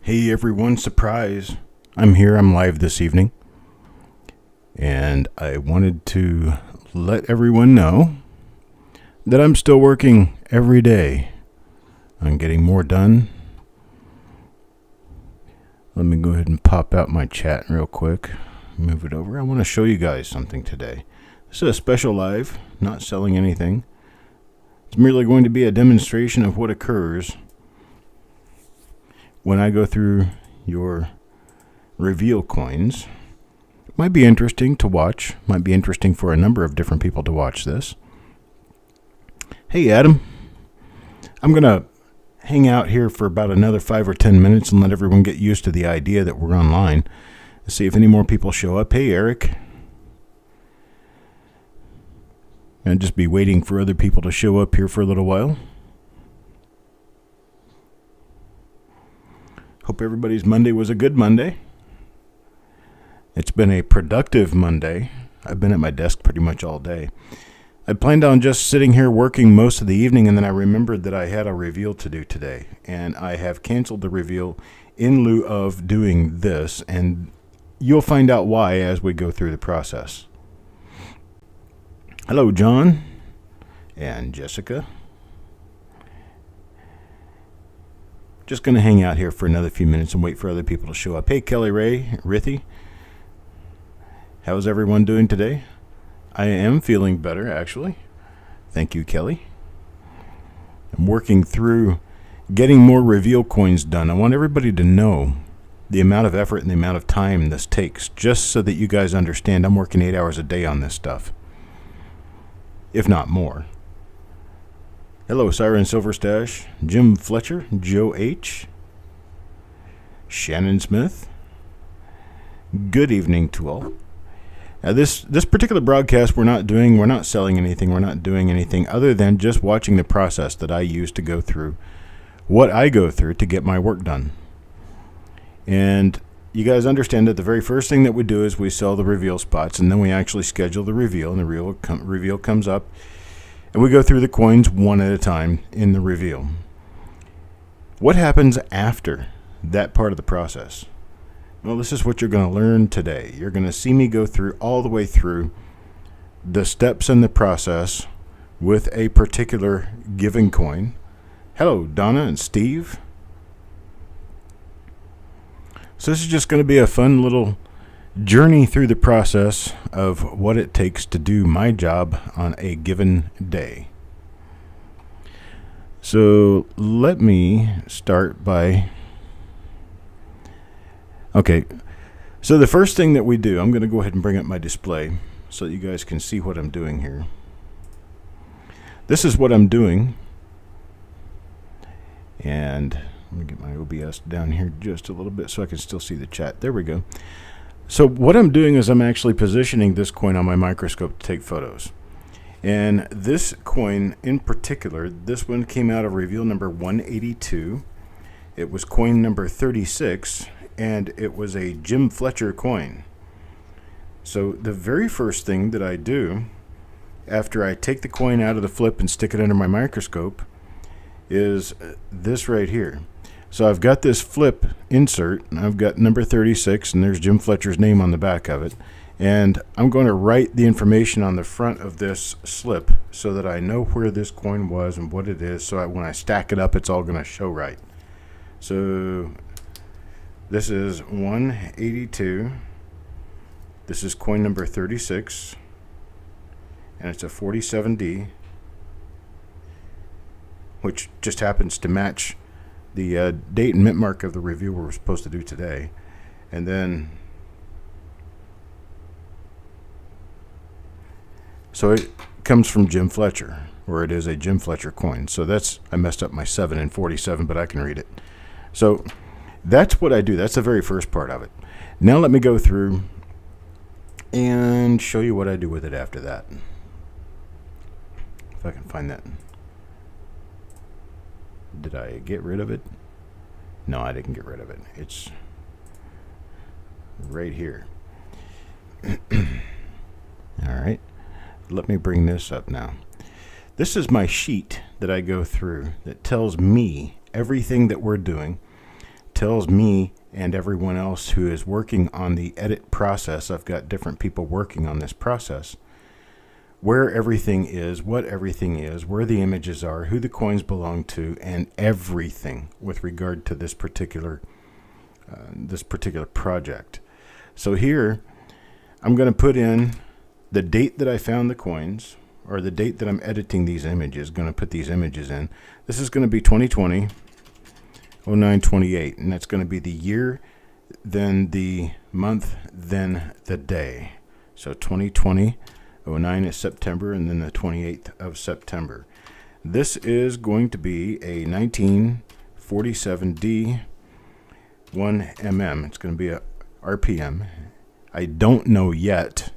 Hey everyone, surprise. I'm here, I'm live this evening. And I wanted to let everyone know that I'm still working every day on getting more done. Let me go ahead and pop out my chat real quick. Move it over. I want to show you guys something today. This is a special live, not selling anything. It's merely going to be a demonstration of what occurs when I go through your reveal coins. It might be interesting to watch. Might be interesting for a number of different people to watch this. Hey, Adam. I'm going to hang out here for about another 5 or 10 minutes and let everyone get used to the idea that we're online. See if any more people show up. Hey, Eric. I'll just be waiting for other people to show up here for a little while. Hope everybody's Monday was a good Monday. It's been a productive Monday. I've been at my desk pretty much all day. I planned on just sitting here working most of the evening, and then I remembered that I had a reveal to do today. And I have canceled the reveal in lieu of doing this, and you'll find out why as we go through the process. Hello, John and Jessica. Just going to hang out here for another few minutes and wait for other people to show up. Hey, Kelly Ray, Rithy. How's everyone doing today? I am feeling better, actually. Thank you, Kelly. I'm working through getting more reveal coins done. I want everybody to know the amount of effort and the amount of time this takes, just so that you guys understand I'm working 8 hours a day on this stuff, if not more. Hello, Siren Silverstash, Jim Fletcher, Joe H., Shannon Smith. Good evening to all. Now this particular broadcast we're not selling anything, we're not doing anything other than just watching the process that I use to go through what I go through to get my work done. And you guys understand that the very first thing that we do is we sell the reveal spots, and then we actually schedule the reveal, and the reveal comes up. And we go through the coins one at a time in the reveal. What happens after that part of the process? Well, this is what you're going to learn today. You're going to see me go through all the way through the steps in the process with a particular given coin. Hello, Donna and Steve. So this is just going to be a fun little journey through the process of what it takes to do my job on a given day. So let me start by... Okay, so the first thing that we do, I'm going to go ahead and bring up my display so that you guys can see what I'm doing here. This is what I'm doing. And let me get my OBS down here just a little bit so I can still see the chat. There we go. So what I'm doing is I'm actually positioning this coin on my microscope to take photos. And this coin in particular, this one came out of reveal number 182. It was coin number 36, and it was a Jim Fletcher coin. So the very first thing that I do after I take the coin out of the flip and stick it under my microscope is this right here. So I've got this flip insert, and I've got number 36, and there's Jim Fletcher's name on the back of it. And I'm going to write the information on the front of this slip so that I know where this coin was and what it is, so when I stack it up, it's all going to show right. So this is 182. This is coin number 36, and it's a 47D, which just happens to match the date and mint mark of the review we're supposed to do today. And then, so it comes from Jim Fletcher, or it is a Jim Fletcher coin. So that's, I messed up my 7 and 47, but I can read it. So that's what I do. That's the very first part of it. Now let me go through and show you what I do with it after that. If I can find that. Did I get rid of it? No, I didn't get rid of it. It's right here. All right. Let me bring this up now. This is my sheet that I go through that tells me everything that we're doing tells me and everyone else who is working on the edit process, I've got different people working on this process, where everything is, what everything is, where the images are, who the coins belong to, and everything with regard to this particular project. So here, I'm going to put in the date that I found the coins, or the date that I'm editing these images, going to put these images in. This is going to be 2020, 09/28, and that's going to be the year, then the month, then the day. So 2020, 09 is September, and then the 28th of September. This is going to be a 1947D 1mm. It's going to be a RPM. I don't know yet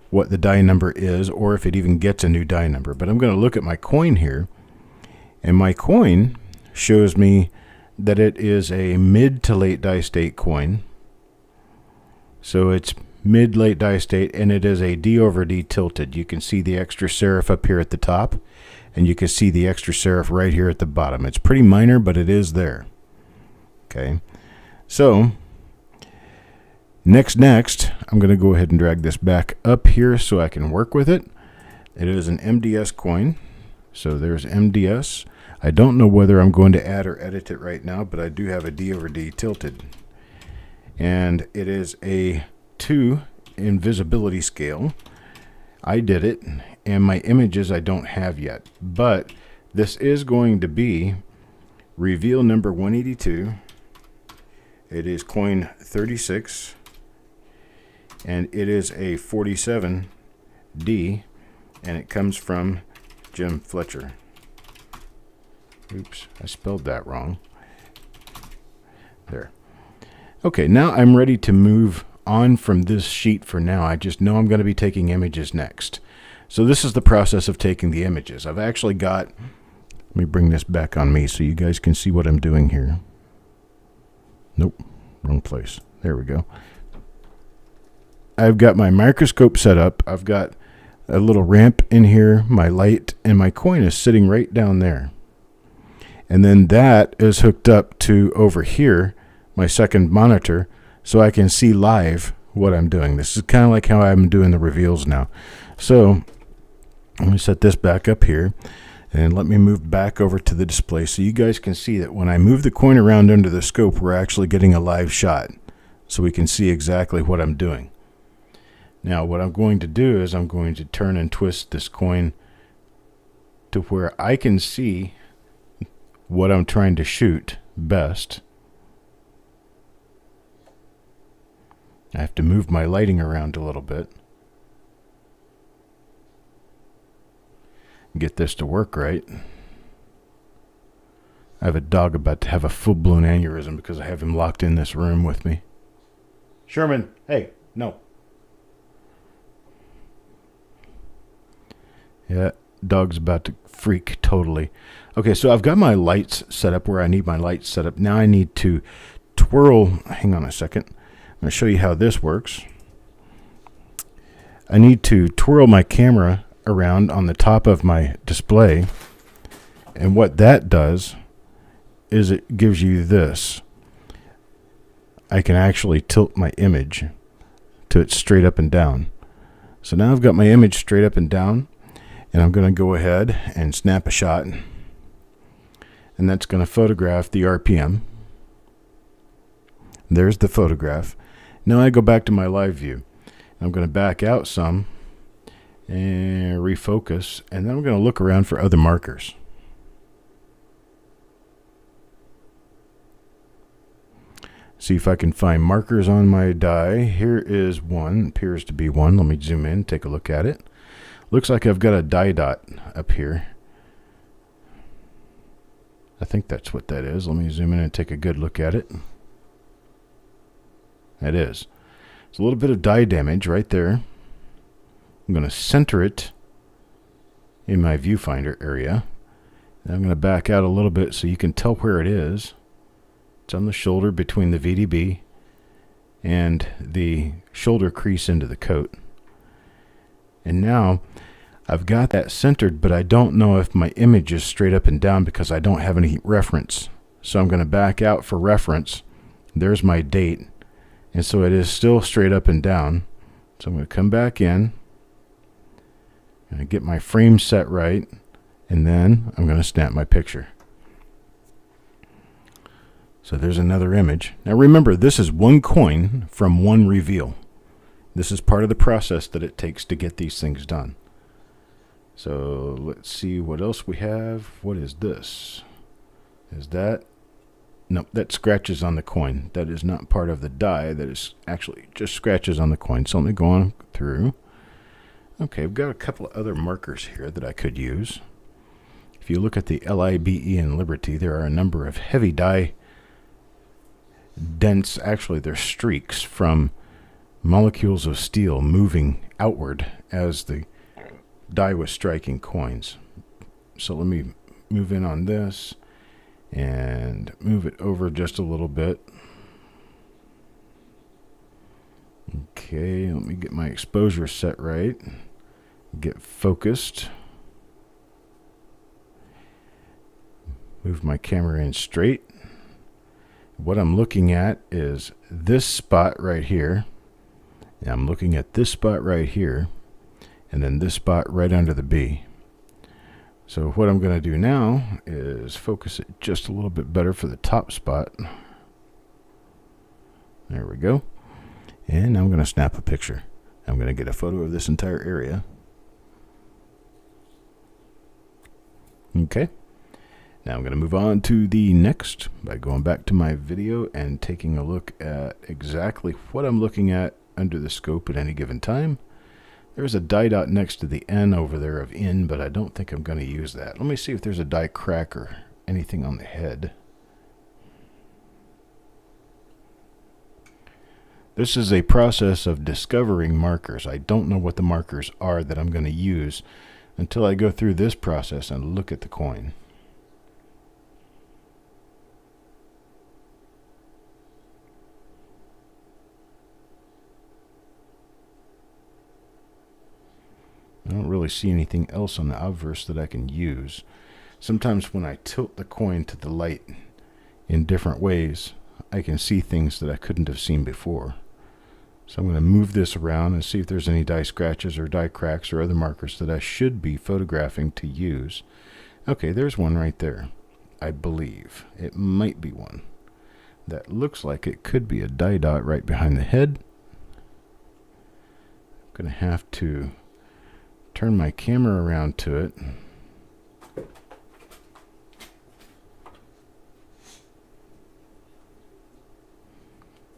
what the die number is, or if it even gets a new die number, but I'm going to look at my coin here, and my coin shows me that it is a mid to late die state coin. So it's mid late die state, and it is a D over D tilted. You can see the extra serif up here at the top, and you can see the extra serif right here at the bottom. It's pretty minor, but it is there. Okay, so next, I'm going to go ahead and drag this back up here so I can work with it. It is an MDS coin, so there's MDS. I don't know whether I'm going to add or edit it right now, but I do have a D over D tilted. And it is a 2 invisibility scale. I did it, and my images I don't have yet. But this is going to be reveal number 182. It is coin 36, and it is a 47D, and it comes from Jim Fletcher. Oops, I spelled that wrong. There. Okay, now I'm ready to move on from this sheet for now. I just know I'm going to be taking images next. So this is the process of taking the images. I've actually got, let me bring this back on me so you guys can see what I'm doing here. Nope, wrong place. There we go. I've got my microscope set up. I've got a little ramp in here, my light, and my coin is sitting right down there. And then that is hooked up to over here, my second monitor, so I can see live what I'm doing. This is kind of like how I'm doing the reveals now. So let me set this back up here, and let me move back over to the display so you guys can see that when I move the coin around under the scope, we're actually getting a live shot, so we can see exactly what I'm doing. Now what I'm going to do is I'm going to turn and twist this coin to where I can see what I'm trying to shoot best. I have to move my lighting around a little bit. Get this to work right. I have a dog about to have a full-blown aneurysm because I have him locked in this room with me. Sherman, hey, no. Yeah, dog's about to freak totally. Okay, so I've got my lights set up where I need my lights set up. Now I need to twirl. Hang on a second. I'm going to show you how this works. I need to twirl my camera around on the top of my display. And what that does is it gives you this. I can actually tilt my image to it straight up and down. So now I've got my image straight up and down. And I'm going to go ahead and snap a shot. And that's going to photograph the RPM. There's the photograph. Now I go back to my live view. I'm going to back out some and refocus. And then I'm going to look around for other markers. See if I can find markers on my die. Here is one. Appears to be one. Let me zoom in, take a look at it. Looks like I've got a die dot up here. I think that's what that is. Let me zoom in and take a good look at it. That is. It's a little bit of die damage right there. I'm going to center it in my viewfinder area. And I'm going to back out a little bit so you can tell where it is. It's on the shoulder between the VDB and the shoulder crease into the coat. And now I've got that centered, but I don't know if my image is straight up and down because I don't have any reference. So I'm going to back out for reference there's my date. And so it is still straight up and down. So I'm going to come back in and get my frame set right, and then I'm going to snap my picture. So there's another image. Now remember, this is one coin from one reveal. This is part of the process that it takes to get these things done. So let's see what else we have. What is this? Is that? Nope, that scratches on the coin. That is not part of the die. That is actually just scratches on the coin. So let me go on through. Okay, I've got a couple of other markers here that I could use. If you look at the LIBE and Liberty, there are a number of heavy die dents. Actually, they're streaks from molecules of steel moving outward as the die was striking coins. So let me move in on this and move it over just a little bit. Okay, let me get my exposure set right. Get focused. Move my camera in straight. What I'm looking at is this spot right here. And I'm looking at this spot right here. And then this spot right under the B. So what I'm going to do now is focus it just a little bit better for the top spot. There we go. And I'm going to snap a picture. I'm going to get a photo of this entire area. Okay. Now I'm going to move on to the next by going back to my video and taking a look at exactly what I'm looking at under the scope at any given time. There's a die dot next to the N over there of in, but I don't think I'm going to use that. Let me see if there's a die crack or anything on the head. This is a process of discovering markers. I don't know what the markers are that I'm going to use until I go through this process and look at the coin. I don't really see anything else on the obverse that I can use. Sometimes when I tilt the coin to the light in different ways, I can see things that I couldn't have seen before. So I'm going to move this around and see if there's any die scratches or die cracks or other markers that I should be photographing to use. Okay, there's one right there. I believe it might be one. That looks like it could be a die dot right behind the head. I'm going to have to turn my camera around to it.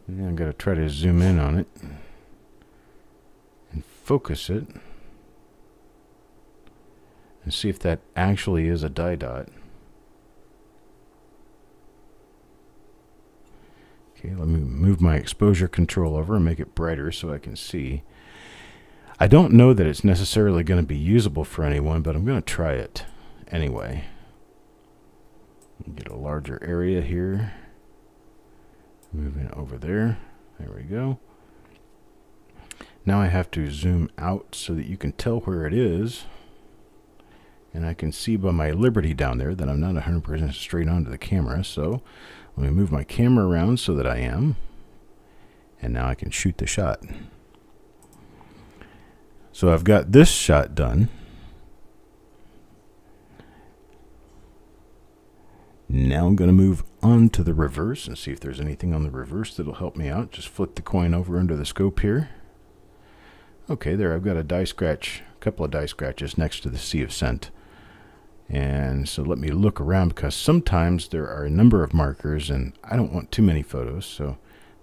And I'm going to try to zoom in on it and focus it and see if that actually is a die dot. Okay, let me move my exposure control over and make it brighter so I can see. I don't know that it's necessarily going to be usable for anyone, but I'm going to try it anyway. Get a larger area here. Moving it over there. There we go. Now I have to zoom out so that you can tell where it is. And I can see by my Liberty down there that I'm not 100% straight onto the camera. So let me move my camera around so that I am. And now I can shoot the shot. So I've got this shot done. Now I'm going to move on to the reverse and see if there's anything on the reverse that'll help me out. Just flip the coin over under the scope here. Okay, there I've got a die scratch, a couple of die scratches next to the Sea of Scent. And so let me look around because sometimes there are a number of markers and I don't want too many photos. So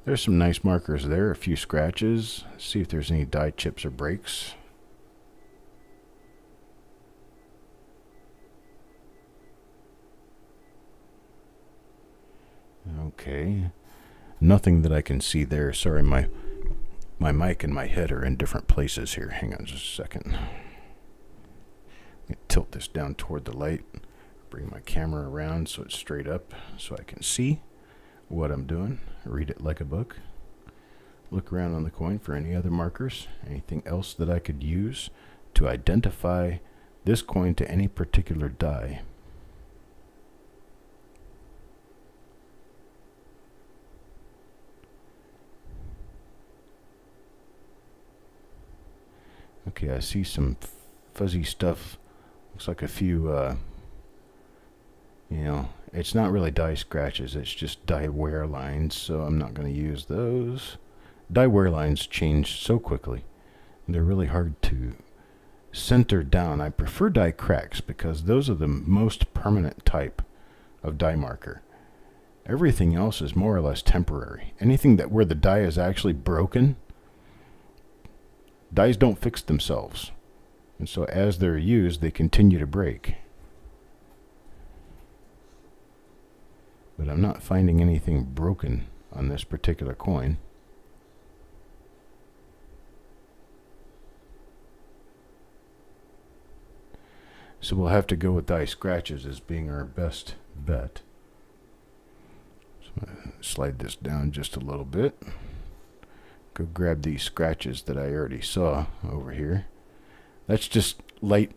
there's some nice markers there, a few scratches. See if there's any die chips or breaks. Okay, nothing that I can see there. Sorry, my mic and my head are in different places here. Hang on just a second. Tilt this down toward the light. Bring my camera around so it's straight up so I can see what I'm doing. Read it like a book. Look around on the coin for any other markers. Anything else that I could use to identify this coin to any particular die. Okay, I see some fuzzy stuff. Looks like a few, it's not really die scratches, it's just die wear lines, so I'm not going to use those. Die wear lines change so quickly. They're really hard to center down. I prefer die cracks because those are the most permanent type of die marker. Everything else is more or less temporary. Anything that where the die is actually broken, dies don't fix themselves. And so as they're used, they continue to break. But I'm not finding anything broken on this particular coin. So we'll have to go with die scratches as being our best bet. So I'm going to slide this down just a little bit. Go grab these scratches that I already saw over here. That's just light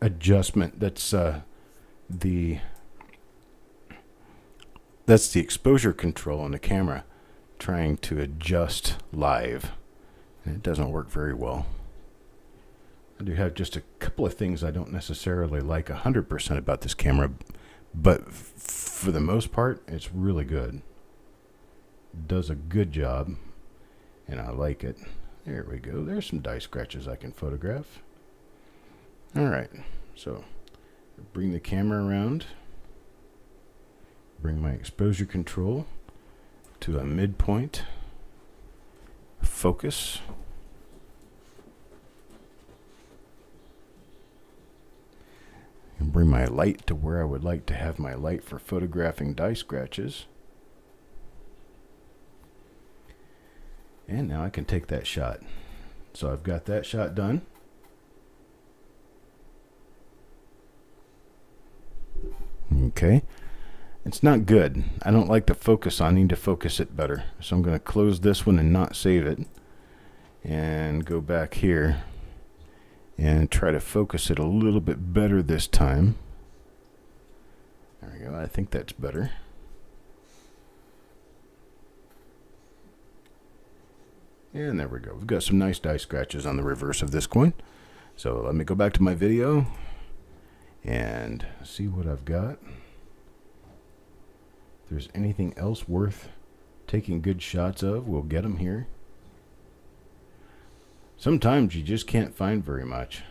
adjustment. That's the exposure control on the camera trying to adjust live. And it doesn't work very well. I do have just a couple of things I don't necessarily like 100% about this camera, but for the most part, it's really good. It does a good job, and I like it. There we go. There's some die scratches I can photograph. All right, so bring the camera around. Bring my exposure control to a midpoint. Focus. And bring my light to where I would like to have my light for photographing die scratches. And now I can take that shot. So I've got that shot done. Okay. It's not good. I don't like the focus. I need to focus it better. So I'm going to close this one and not save it. And go back here and try to focus it a little bit better this time. There we go. I think that's better. And there we go. We've got some nice die scratches on the reverse of this coin. So let me go back to my video and see what I've got. If there's anything else worth taking good shots of, we'll get them here. Sometimes you just can't find very much.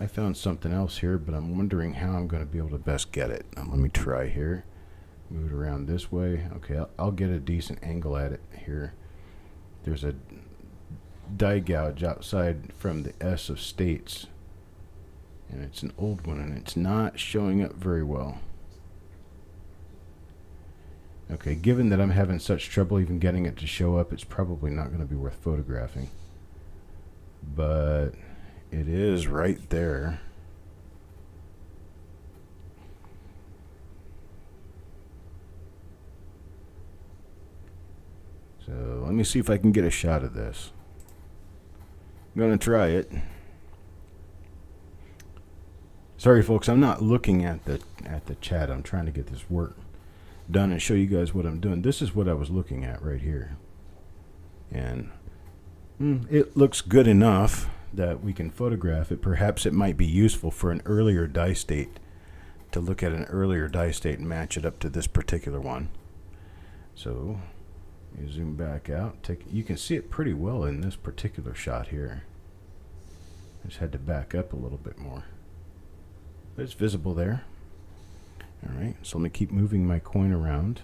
I found something else here, but I'm wondering how I'm going to be able to best get it. Now, let me try here. Move it around this way. Okay, I'll get a decent angle at it here. There's a die gouge outside from the S of States, and it's an old one, and it's not showing up very well. Okay, given that I'm having such trouble even getting it to show up, it's probably not going to be worth photographing. But it is right there. So let me see if I can get a shot of this. I'm going to try it. Sorry folks, I'm not looking at the chat. I'm trying to get this work done and show you guys what I'm doing. This is what I was looking at right here. And it looks good enough that we can photograph it. Perhaps it might be useful for an earlier die state, to look at an earlier die state and match it up to this particular one. So you zoom back out. You can see it pretty well in this particular shot here. I just had to back up a little bit more. But it's visible there. Alright, so let me keep moving my coin around.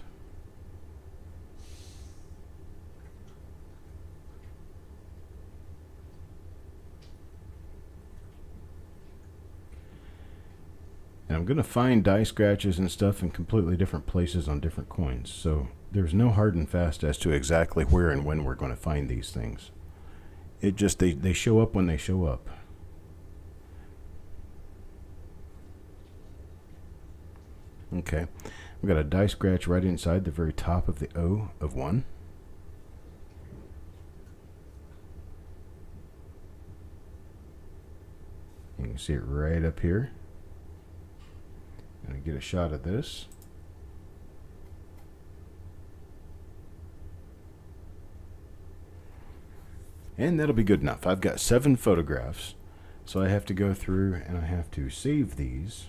And I'm going to find die scratches and stuff in completely different places on different coins. So there's no hard and fast as to exactly where and when we're going to find these things. It just, they show up when they show up. Okay, we've got a die scratch right inside the very top of the O of 1. You can see it right up here. Gonna get a shot of this. And that'll be good enough. I've got 7 photographs, so I have to go through and I have to save these.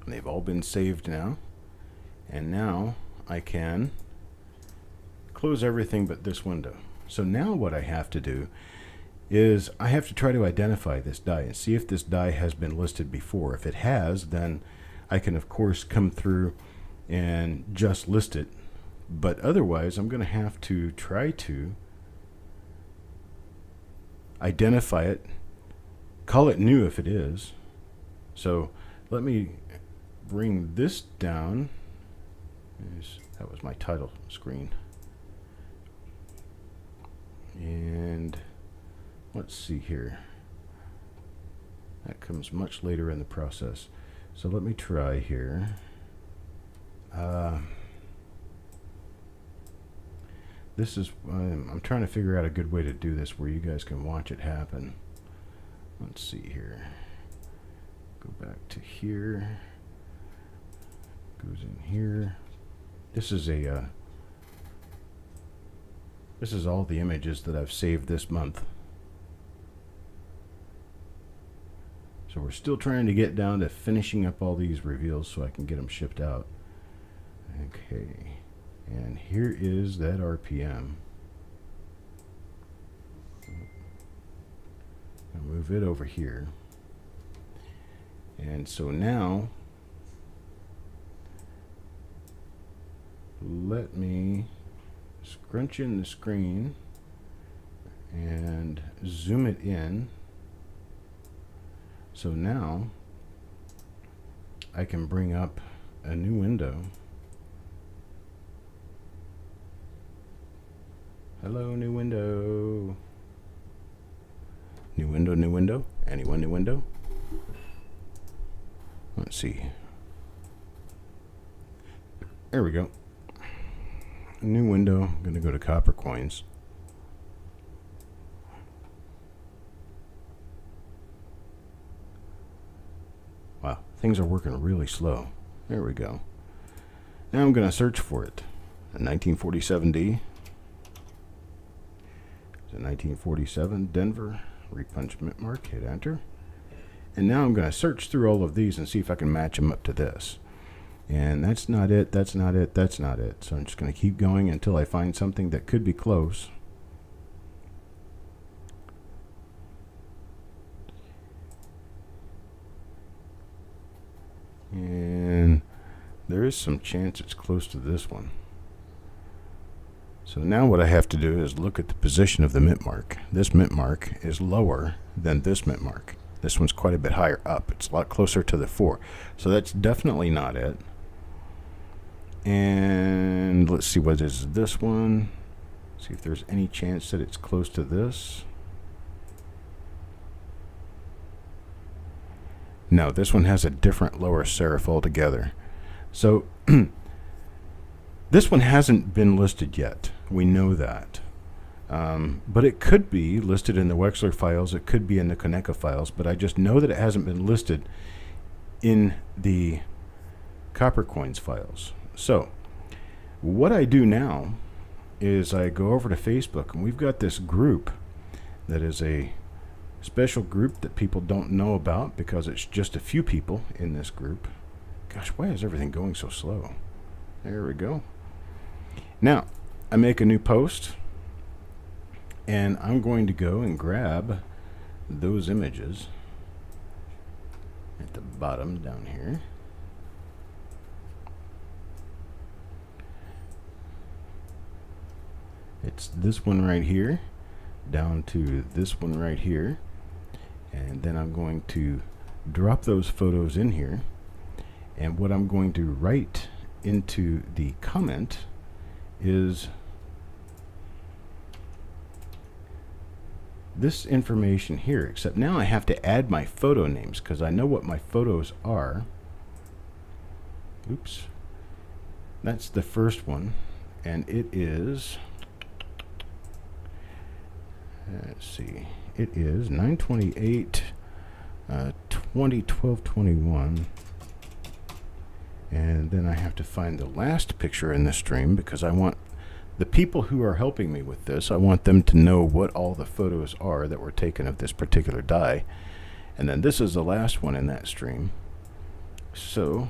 And they've all been saved now. And now I can close everything but this window. So now what I have to do is I have to try to identify this die and see if this die has been listed before. If it has, then I can of course come through and just list it. But otherwise, I'm going to have to try to identify it, call it new if it is. So let me bring this down. That was my title screen. And let's see here. That comes much later in the process. So let me try here. This is, I'm trying to figure out a good way to do this where you guys can watch it happen. Let's see here. Go back to here. Goes in here. This is a, this is all the images that I've saved this month. So we're still trying to get down to finishing up all these reveals so I can get them shipped out. Okay, and here is that RPM. I'll move it over here. And so now, let me scrunch in the screen and zoom it in. So now I can bring up a new window. Hello, new window. New window, new window. Anyone, new window? Let's see. There we go. A new window. I'm going to go to copper coins. Wow, things are working really slow. There we go. Now I'm going to search for it. A 1947D. It's a 1947 Denver repunch mint mark. Hit enter. And now I'm going to search through all of these and see if I can match them up to this. And that's not it, that's not it, that's not it. So I'm just going to keep going until I find something that could be close. And there is some chance it's close to this one. So now what I have to do is look at the position of the mint mark. This mint mark is lower than this mint mark. This one's quite a bit higher up. It's a lot closer to the 4. So that's definitely not it. And let's see, what is this one? See if there's any chance that it's close to this. No, this one has a different lower serif altogether. So this one hasn't been listed yet. We know that. But it could be listed in the Wexler files. It could be in the Coneca files. But I just know that it hasn't been listed in the Copper Coins files. So what I do now is I go over to Facebook, and we've got this group that is a special group that people don't know about because it's just a few people in this group. Gosh, why is everything going so slow? There we go. Now, I make a new post, and I'm going to go and grab those images at the bottom down here. It's this one right here down to this one right here, and then I'm going to drop those photos in here, and what I'm going to write into the comment is this information here, except now I have to add my photo names because I know what my photos are. Oops, that's the first one, and it is, let's see, it is 9/28 2012/21, And then I have to find the last picture in the stream because I want the people who are helping me with this, I want them to know what all the photos are that were taken of this particular die. And then this is the last one in that stream. So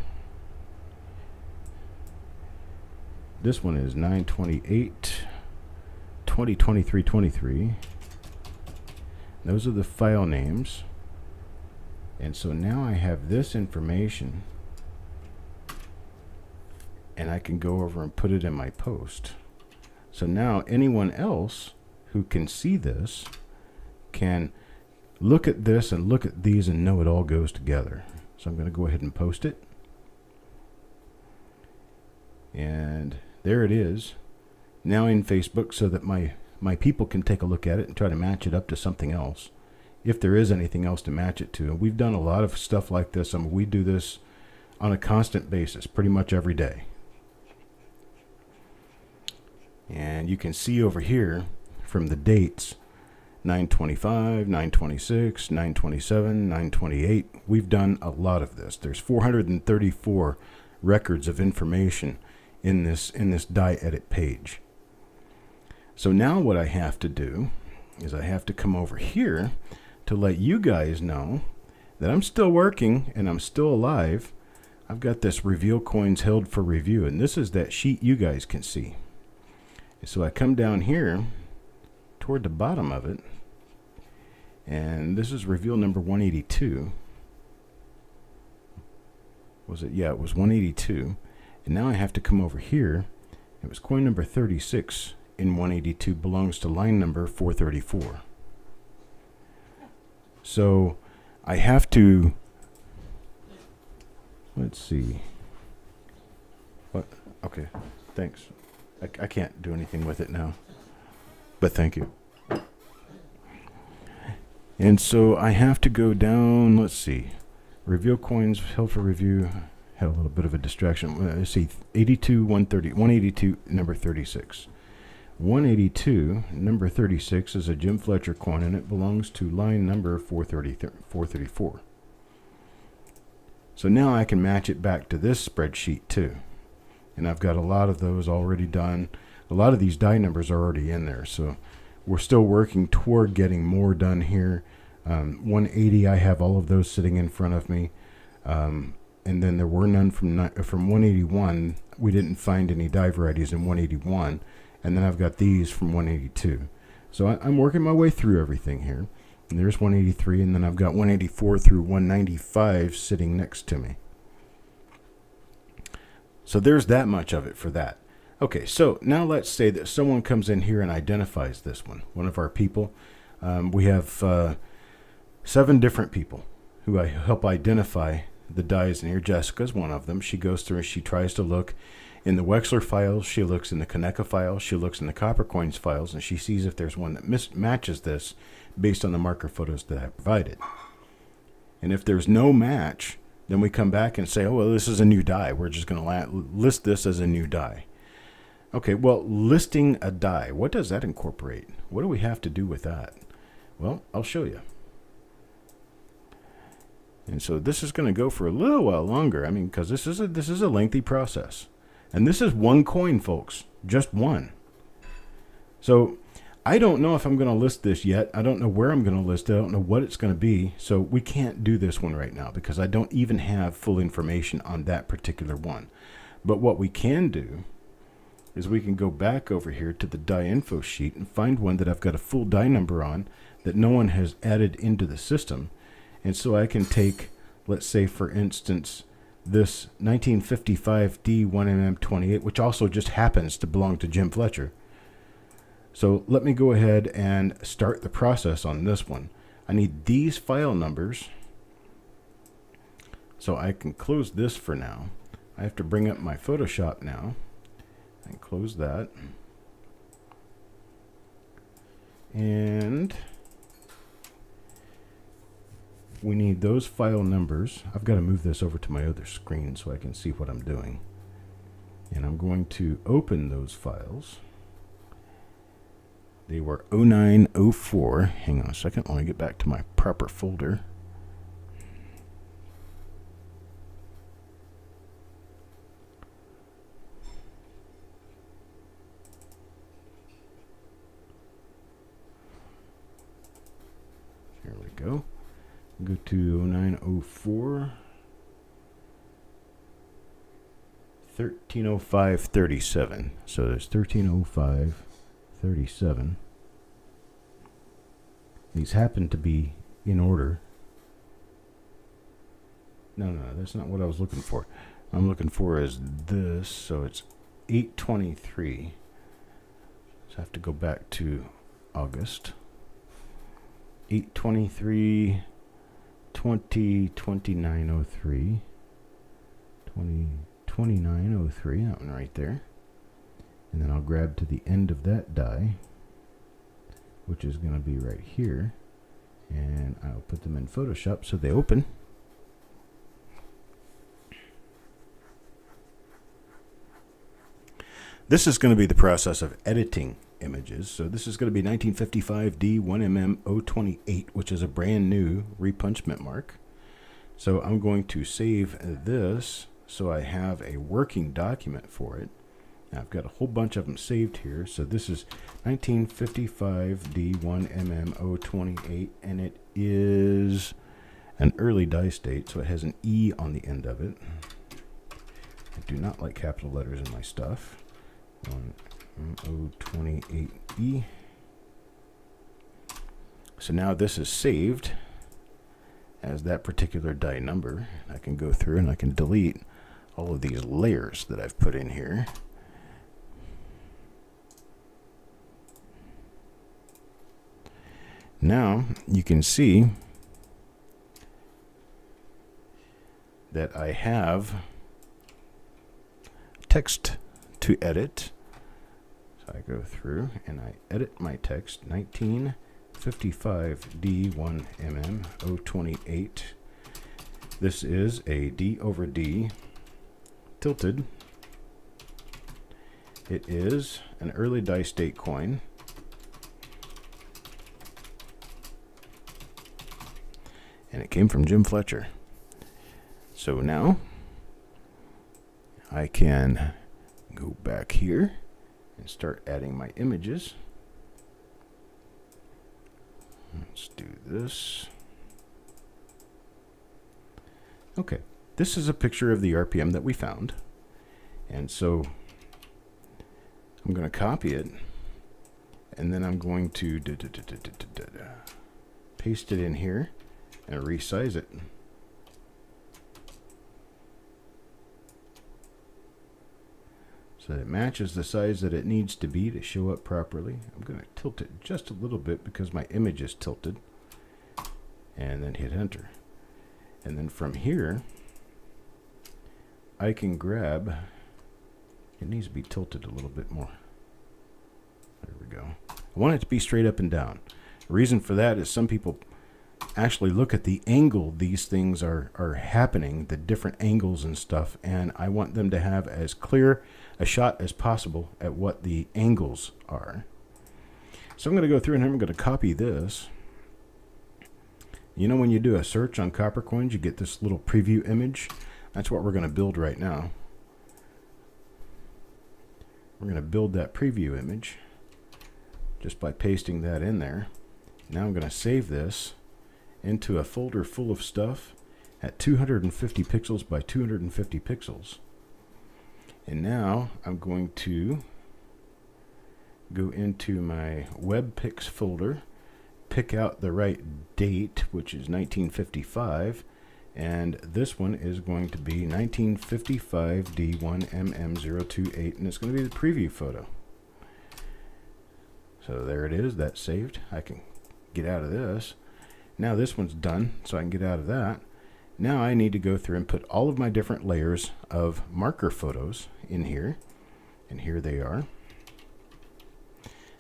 this one is 9/28/2023. Those are the file names. And so now I have this information, and I can go over and put it in my post. So now anyone else who can see this can look at this and look at these and know it all goes together. So I'm going to go ahead and post it. And there it is now in Facebook, so that my people can take a look at it and try to match it up to something else, if there is anything else to match it to. And we've done a lot of stuff like this. I mean, we do this on a constant basis, pretty much every day. And you can see over here from the dates, 9/25, 9/26, 9/27, 9/28. We've done a lot of this. There's 434 records of information in this die edit page. So now what I have to do is I have to come over here to let you guys know that I'm still working and I'm still alive. I've got this reveal coins held for review, and this is that sheet you guys can see. So I come down here toward the bottom of it, and this is reveal number 182. Was it? Yeah, it was 182. And now I have to come over here. It was coin number 36 in 182, belongs to line number 434. So I have to, let's see. What? Okay, thanks. I can't do anything with it now, but thank you. And so I have to go down, let's see, reveal coins held for review. Had a little bit of a distraction. Let's see, 82, 130, 182, number 36. 182, number 36 is a Jim Fletcher coin, and it belongs to line number 434. So now I can match it back to this spreadsheet too. And I've got a lot of those already done. A lot of these die numbers are already in there. So we're still working toward getting more done here. 180, I have all of those sitting in front of me. And then there were none from 181. We didn't find any die varieties in 181. And then I've got these from 182. So I'm working my way through everything here. And there's 183, and then I've got 184 through 195 sitting next to me. So there's that much of it for that. Okay, so now let's say that someone comes in here and identifies this one of our people. We have 7 different people who I help identify the dies in here. Jessica's one of them. She goes through and she tries to look in the Wexler files, she looks in the Kaneka files, she looks in the Copper Coins files, and she sees if there's one that matches this based on the marker photos that I provided. And if there's no match, then we come back and say, oh, well, this is a new die. We're just going to list this as a new die. Okay, well, listing a die, what does that incorporate? What do we have to do with that? Well, I'll show you. And so this is going to go for a little while longer. I mean, because this is a lengthy process. And this is one coin, folks, just one. So I don't know if I'm going to list this yet. I don't know where I'm going to list it. I don't know what it's going to be. So we can't do this one right now because I don't even have full information on that particular one. But what we can do is we can go back over here to the die info sheet and find one that I've got a full die number on that no one has added into the system. And so I can take, let's say, for instance, this 1955 D1MM28, which also just happens to belong to Jim Fletcher. So let me go ahead and start the process on this one. I need these file numbers. So I can close this for now. I have to bring up my Photoshop now and close that. And we need those file numbers. I've got to move this over to my other screen so I can see what I'm doing. And I'm going to open those files. They were 0904. Hang on a second. Let me get back to my proper folder. go. Go to 0904 1305.37. So there's 1305.37. These happen to be in order. No, that's not what I was looking for. I'm looking for is this, so it's 823. So I have to go back to August. 823, 2903. 2903, that one right there. And then I'll grab to the end of that die, which is going to be right here. And I'll put them in Photoshop so they open. This is going to be the process of editing images. So this is going to be 1955 D1mm028, which is a brand new repunchment mark. So I'm going to save this so I have a working document for it. Now I've got a whole bunch of them saved here. So this is 1955 D1mm028, and it is an early dice date, so it has an E on the end of it. I do not like capital letters in my stuff. 028E. So now this is saved as that particular die number. I can go through and I can delete all of these layers that I've put in here. Now you can see that I have text to edit. So I go through and I edit my text. 1955 D1mm028. This is a D over D tilted. It is an early dice date coin. And it came from Jim Fletcher. So now I can go back here and start adding my images. Let's do this. Okay, this is a picture of the RPM that we found. And so I'm going to copy it, and then I'm going to paste it in here and resize it. So that it matches the size that it needs to be to show up properly. I'm going to tilt it just a little bit because my image is tilted. And then hit enter. And then from here, I can grab, it needs to be tilted a little bit more. There we go. I want it to be straight up and down. The reason for that is some people actually look at the angle these things are happening, the different angles and stuff, and I want them to have as clear a shot as possible at what the angles are. So I'm going to go through and I'm going to copy this. You know, when you do a search on copper coins, you get this little preview image. That's what we're going to build right now. We're going to build that preview image just by pasting that in there. Now I'm going to save this into a folder full of stuff at 250 pixels by 250 pixels. And now I'm going to go into my web pics folder, pick out the right date, which is 1955, and this one is going to be 1955 D1mm028, and it's going to be the preview photo. So there it is, that's saved. I can get out of this. Now this one's done, so I can get out of that. Now I need to go through and put all of my different layers of marker photos in here, and here they are.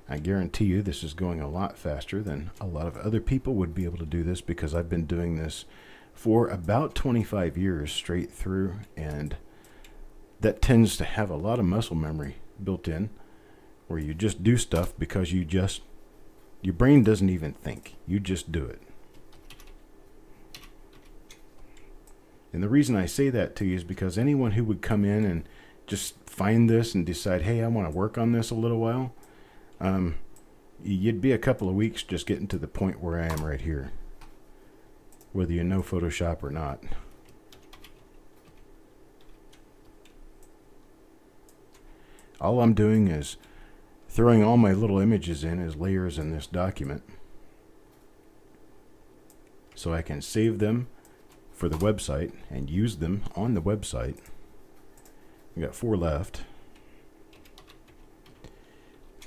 I guarantee you this is going a lot faster than a lot of other people would be able to do this, because I've been doing this for about 25 years straight through, and that tends to have a lot of muscle memory built in, where you just do stuff because your brain doesn't even think, you just do it. And the reason I say that to you is because anyone who would come in and just find this and decide, hey, I want to work on this a little while, you'd be a couple of weeks just getting to the point where I am right here. whether you know Photoshop or not. All I'm doing is throwing all my little images in as layers in this document so I can save them for the website and use them on the website. We got 4 left.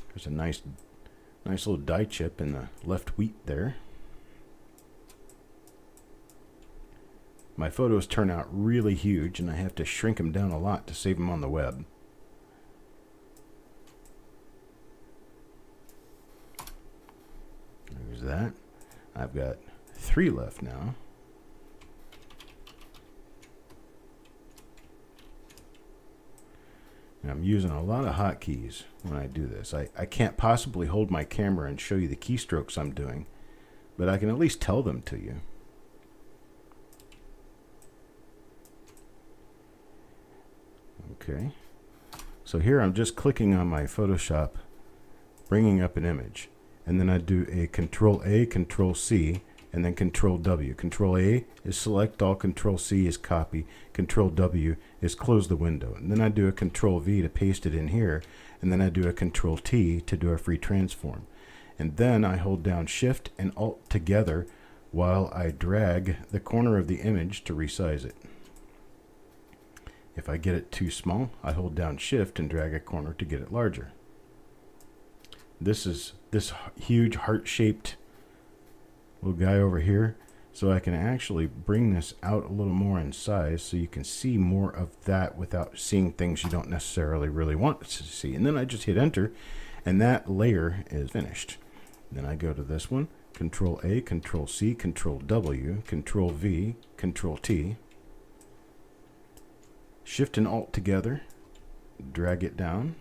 There's a nice little die chip in the left wheat there. My photos turn out really huge and I have to shrink them down a lot to save them on the web. There's that. I've got 3 left now. And I'm using a lot of hotkeys when I do this. I can't possibly hold my camera and show you the keystrokes I'm doing, but I can at least tell them to you. Okay. So here I'm just clicking on my Photoshop, bringing up an image, and then I do a Control A, Control C, and then Control W. Control A is select all, Control C is copy, Control W is close the window. And then I do a Control V to paste it in here, and then I do a Control T to do a free transform. And then I hold down Shift and Alt together while I drag the corner of the image to resize it. If I get it too small, I hold down Shift and drag a corner to get it larger. This is this huge heart-shaped little guy over here, so I can actually bring this out a little more in size so you can see more of that without seeing things you don't necessarily really want to see. And then I just hit enter and that layer is finished. Then I go to this one, Control A, Control C, Control W, Control V, Control T, Shift and Alt together, drag it down.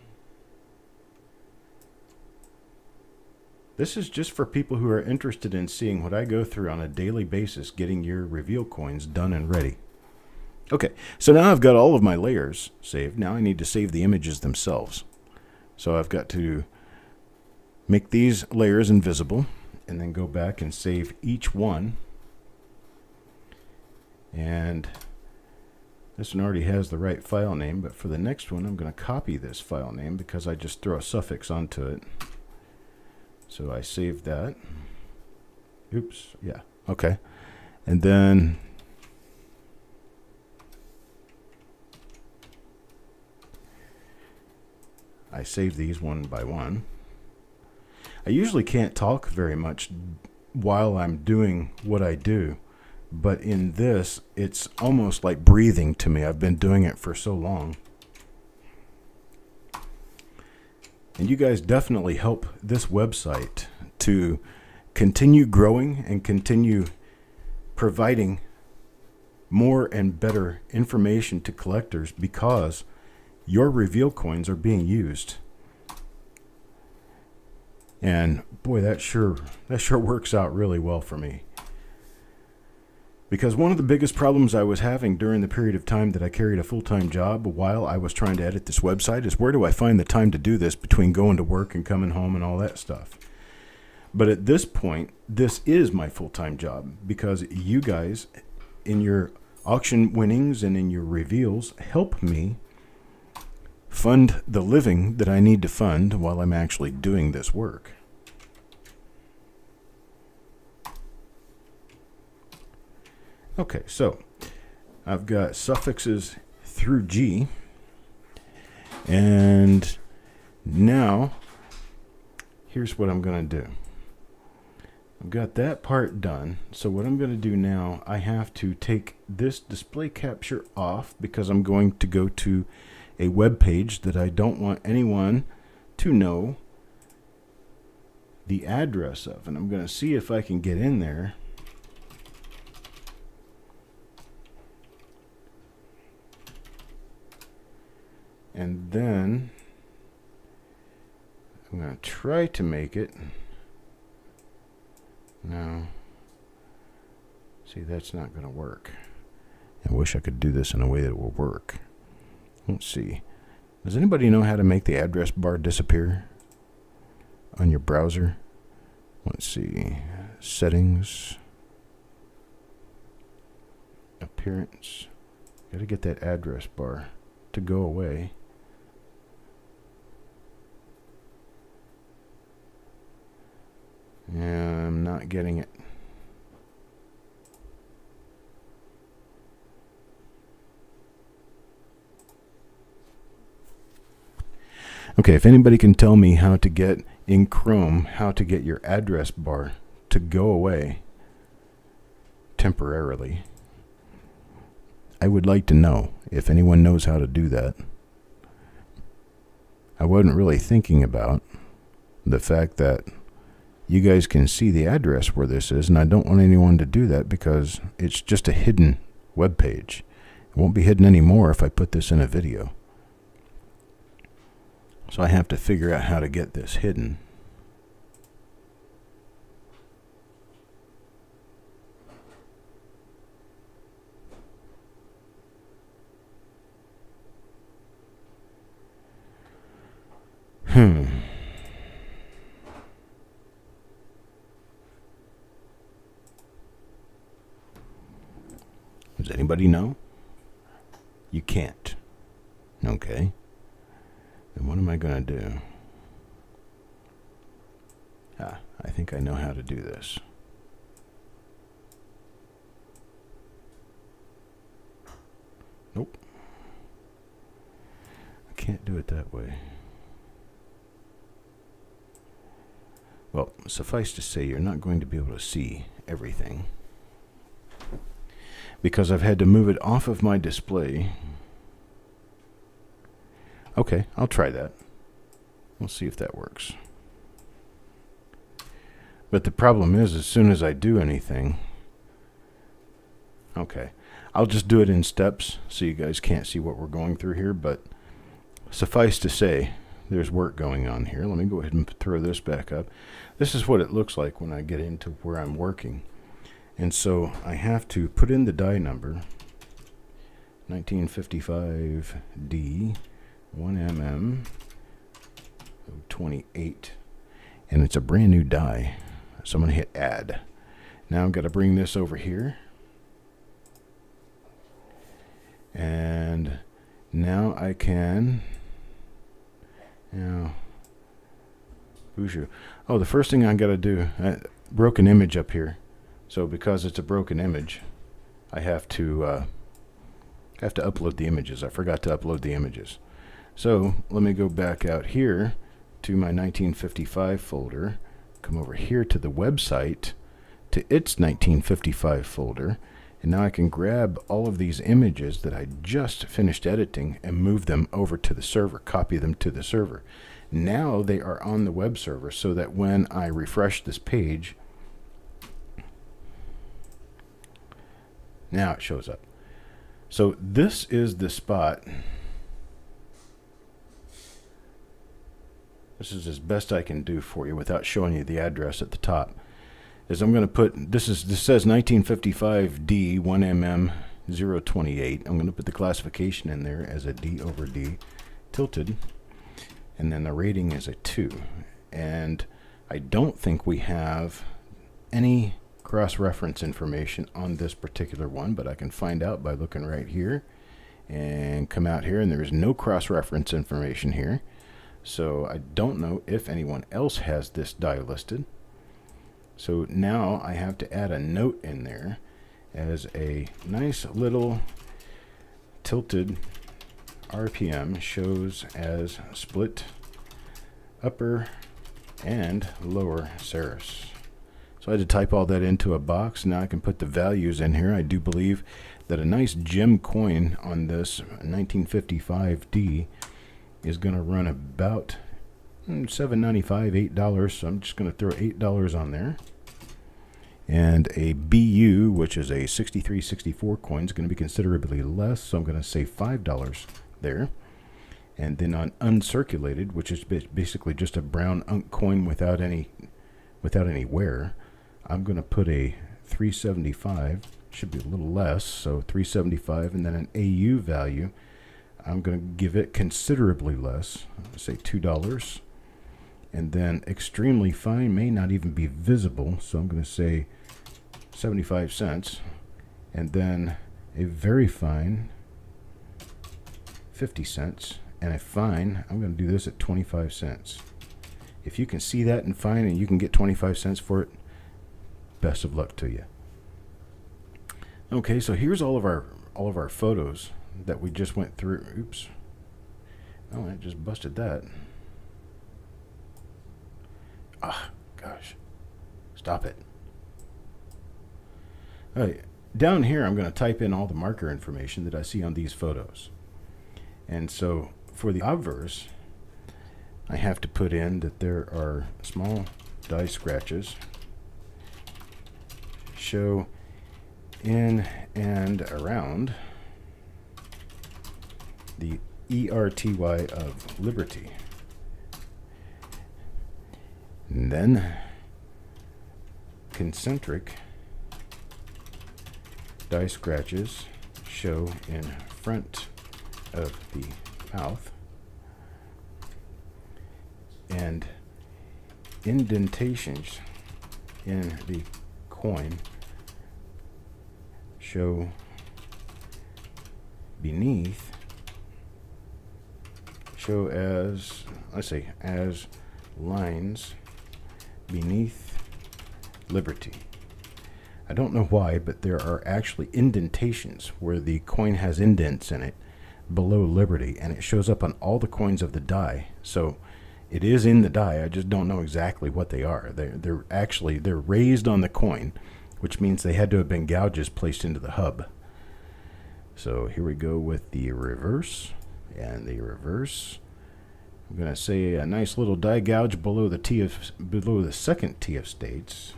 This is just for people who are interested in seeing what I go through on a daily basis, getting your reveal coins done and ready. Okay, so now I've got all of my layers saved. Now I need to save the images themselves. So I've got to make these layers invisible and then go back and save each one. And this one already has the right file name, but for the next one I'm going to copy this file name because I just throw a suffix onto it. So I saved that. Oops, yeah, okay. And then I save these one by one. I usually can't talk very much while I'm doing what I do, but in this, it's almost like breathing to me. I've been doing it for so long. And you guys definitely help this website to continue growing and continue providing more and better information to collectors because your reveal coins are being used. And boy, that sure works out really well for me. Because one of the biggest problems I was having during the period of time that I carried a full-time job while I was trying to edit this website is where do I find the time to do this between going to work and coming home and all that stuff. But at this point, this is my full-time job because you guys in your auction winnings and in your reveals help me fund the living that I need to fund while I'm actually doing this work. Okay, so I've got suffixes through G, and now here's what I'm going to do. I've got that part done, so what I'm going to do now, I have to take this display capture off because I'm going to go to a web page that I don't want anyone to know the address of, and I'm going to see if I can get in there. And then I'm going to try to make it. No. See, that's not going to work. I wish I could do this in a way that will work. Let's see. Does anybody know how to make the address bar disappear on your browser? Let's see. Settings. appearance. Got to get that address bar to go away. Yeah, I'm not getting it. Okay, if anybody can tell me how to get in Chrome, how to get your address bar to go away temporarily, I would like to know if anyone knows how to do that. I wasn't really thinking about the fact that you guys can see the address where this is, and I don't want anyone to do that because it's just a hidden web page. It won't be hidden anymore if I put this in a video. So I have to figure out how to get this hidden. Does anybody know? You can't. Okay. Then what am I going to do? I think I know how to do this. Nope. I can't do it that way. Well, suffice to say, you're not going to be able to see everything because I've had to move it off of my display. Okay, I'll try that. We'll see if that works. But the problem is, as soon as I do anything... Okay, I'll just do it in steps so you guys can't see what we're going through here, but suffice to say, there's work going on here. Let me go ahead and throw this back up. This is what it looks like when I get into where I'm working. And so I have to put in the die number, 1955D, 1mm, 28, and it's a brand new die. So I'm going to hit add. Now I've got to bring this over here. And now I can... Now, oh, the first thing I got to do, broken image up here. So because it's a broken image, I have to upload the images. I forgot to upload the images. So let me go back out here to my 1955 folder, come over here to the website, to its 1955 folder, and now I can grab all of these images that I just finished editing and move them over to the server, copy them to the server. Now they are on the web server so that when I refresh this page, now it shows up. So this is the spot. This is as best I can do for you without showing you the address at the top. Is I'm going to put, this says 1955D 1mm 028. I'm going to put the classification in there as a D over D tilted, and then the rating is a 2. And I don't think we have any cross-reference information on this particular one, but I can find out by looking right here and come out here, and there is no cross-reference information here. So I don't know if anyone else has this die listed. So now I have to add a note in there as a nice little tilted RPM shows as split upper and lower Ceres. So I had to type all that into a box. Now I can put the values in here. I do believe that a nice gem coin on this 1955D is going to run about $7.95, $8. So I'm just going to throw $8 on there. And a BU, which is a 6364 coin, is going to be considerably less. So I'm going to say $5 there. And then on uncirculated, which is basically just a brown unk coin without any wear, I'm going to put a 375. Should be a little less, so 375, and then an AU value. I'm going to give it considerably less, say $2. And then extremely fine may not even be visible, so I'm going to say 75 cents. And then a very fine 50 cents, and a fine, I'm going to do this at 25 cents. If you can see that in fine and you can get 25 cents for it, best of luck to you. Okay, so here's all of our photos that we just went through. Oops. Oh, I just busted that. Ah, gosh. Stop it. All right, down here I'm going to type in all the marker information that I see on these photos. And so for the obverse, I have to put in that there are small die scratches show in and around the ERTY of Liberty. And then concentric die scratches show in front of the mouth, and indentations in the coin show beneath, show as, let's say, as lines beneath Liberty. I don't know why, but there are actually indentations where the coin has indents in it below Liberty, and it shows up on all the coins of the die. So it is in the die. I just don't know exactly what they are. They're raised on the coin, which means they had to have been gouges placed into the hub. So here we go with the reverse, and the reverse, I'm going to say a nice little die gouge below the second T of states.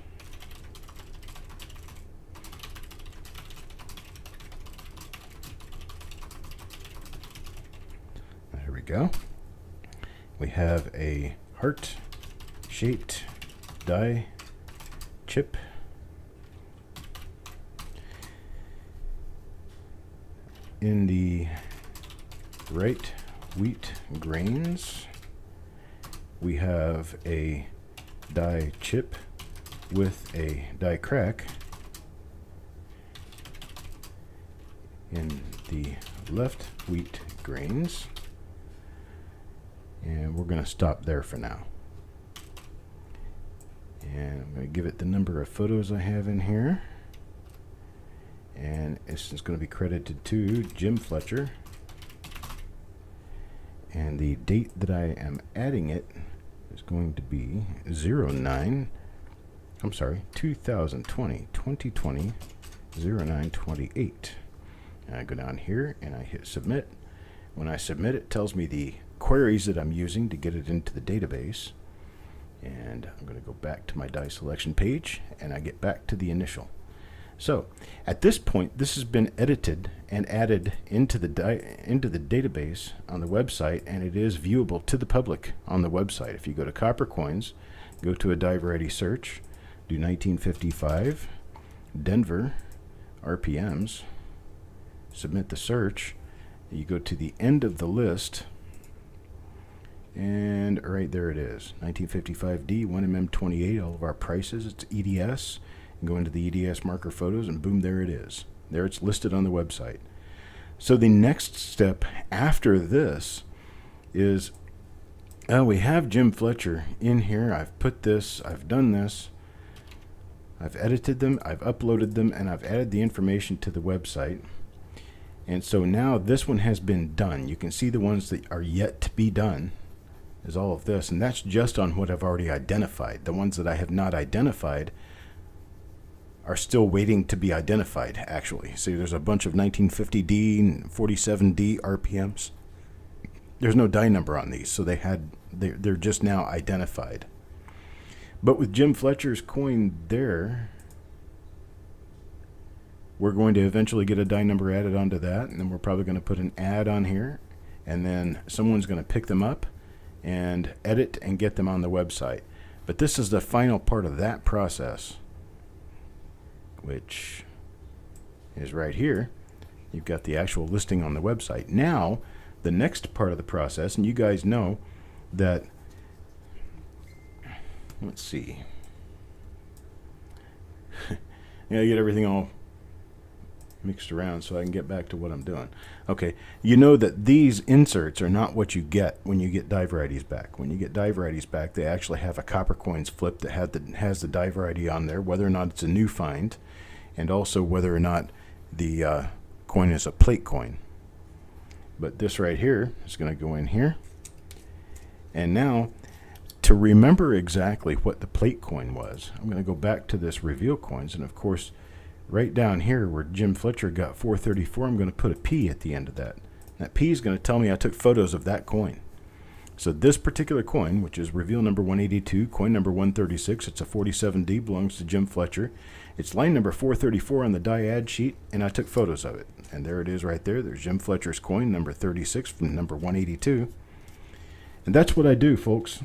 There we go. We have a heart-shaped die chip. In the right wheat grains, we have a die chip with a die crack. In the left wheat grains, and we're going to stop there for now. And I'm going to give it the number of photos I have in here. And this is going to be credited to Jim Fletcher. And the date that I am adding it is going to be 2020, 09/28. And I go down here and I hit submit. When I submit, it tells me the queries that I'm using to get it into the database. And I'm going to go back to my die selection page, and I get back to the initial. So at this point, this has been edited and added into the database on the website, and it is viewable to the public on the website. If you go to Copper Coins, go to a die variety search, do 1955 Denver RPMs, submit the search. You go to the end of the list, and right there it is, 1955D 1mm28. All of our prices. It's EDS. Go into the EDS marker photos, and boom, there it is. There it's listed on the website. So the next step after this is, we have Jim Fletcher in here. I've put this, I've done this, I've edited them, I've uploaded them, and I've added the information to the website. And so now this one has been done. You can see the ones that are yet to be done is all of this, and that's just on what I've already identified. The ones that I have not identified are still waiting to be identified, actually. See, there's a bunch of 1950D and 47D RPMs. There's no die number on these, so they're just now identified. But with Jim Fletcher's coin there, we're going to eventually get a die number added onto that, and then we're probably going to put an ad on here, and then someone's going to pick them up and edit and get them on the website. But this is the final part of that process, which is right here. You've got the actual listing on the website. Now, the next part of the process, and you guys know that, let's see. You gotta get everything all mixed around so I can get back to what I'm doing. Okay, you know that these inserts are not what you get when you get die varieties back. When you get die varieties back, they actually have a copper coins flip that has the die variety on there, whether or not it's a new find, and also whether or not the coin is a plate coin. But this right here is going to go in here. And now, to remember exactly what the plate coin was, I'm going to go back to this reveal coins, and of course, right down here where Jim Fletcher got 434, I'm going to put a P at the end of that. That P is going to tell me I took photos of that coin. So this particular coin, which is reveal number 182, coin number 136, it's a 47D, belongs to Jim Fletcher. It's line number 434 on the die add sheet, and I took photos of it. And there it is right there. There's Jim Fletcher's coin, number 36 from number 182. And that's what I do, folks.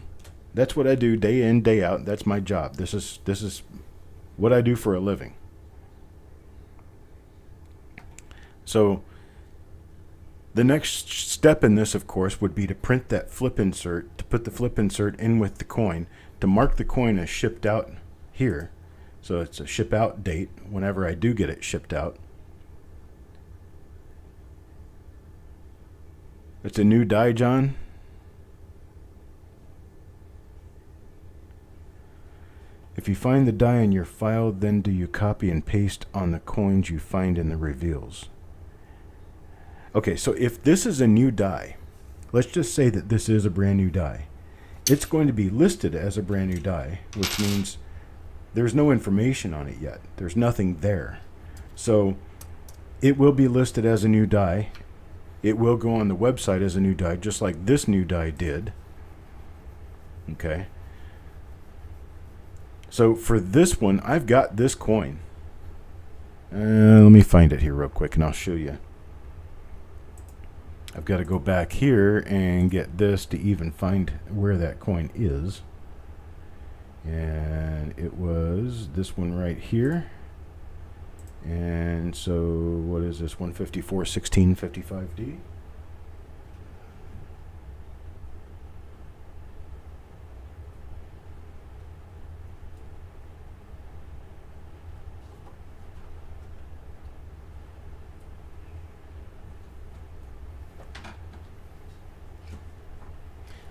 That's what I do day in, day out. That's my job. This is what I do for a living. So the next step in this, of course, would be to print that flip insert, to put the flip insert in with the coin, to mark the coin as shipped out here. So it's a ship out date whenever I do get it shipped out. It's a new die, John. If you find the die in your file, then do you copy and paste on the coins you find in the reveals? Okay, so if this is a new die, let's just say that this is a brand new die. It's going to be listed as a brand new die, which means there's no information on it yet. There's nothing there. So it will be listed as a new die. It will go on the website as a new die, just like this new die did. Okay. So for this one, I've got this coin. Let me find it here real quick and I'll show you. I've got to go back here and get this to even find where that coin is. And it was this one right here. And so what is this? 154 1655D.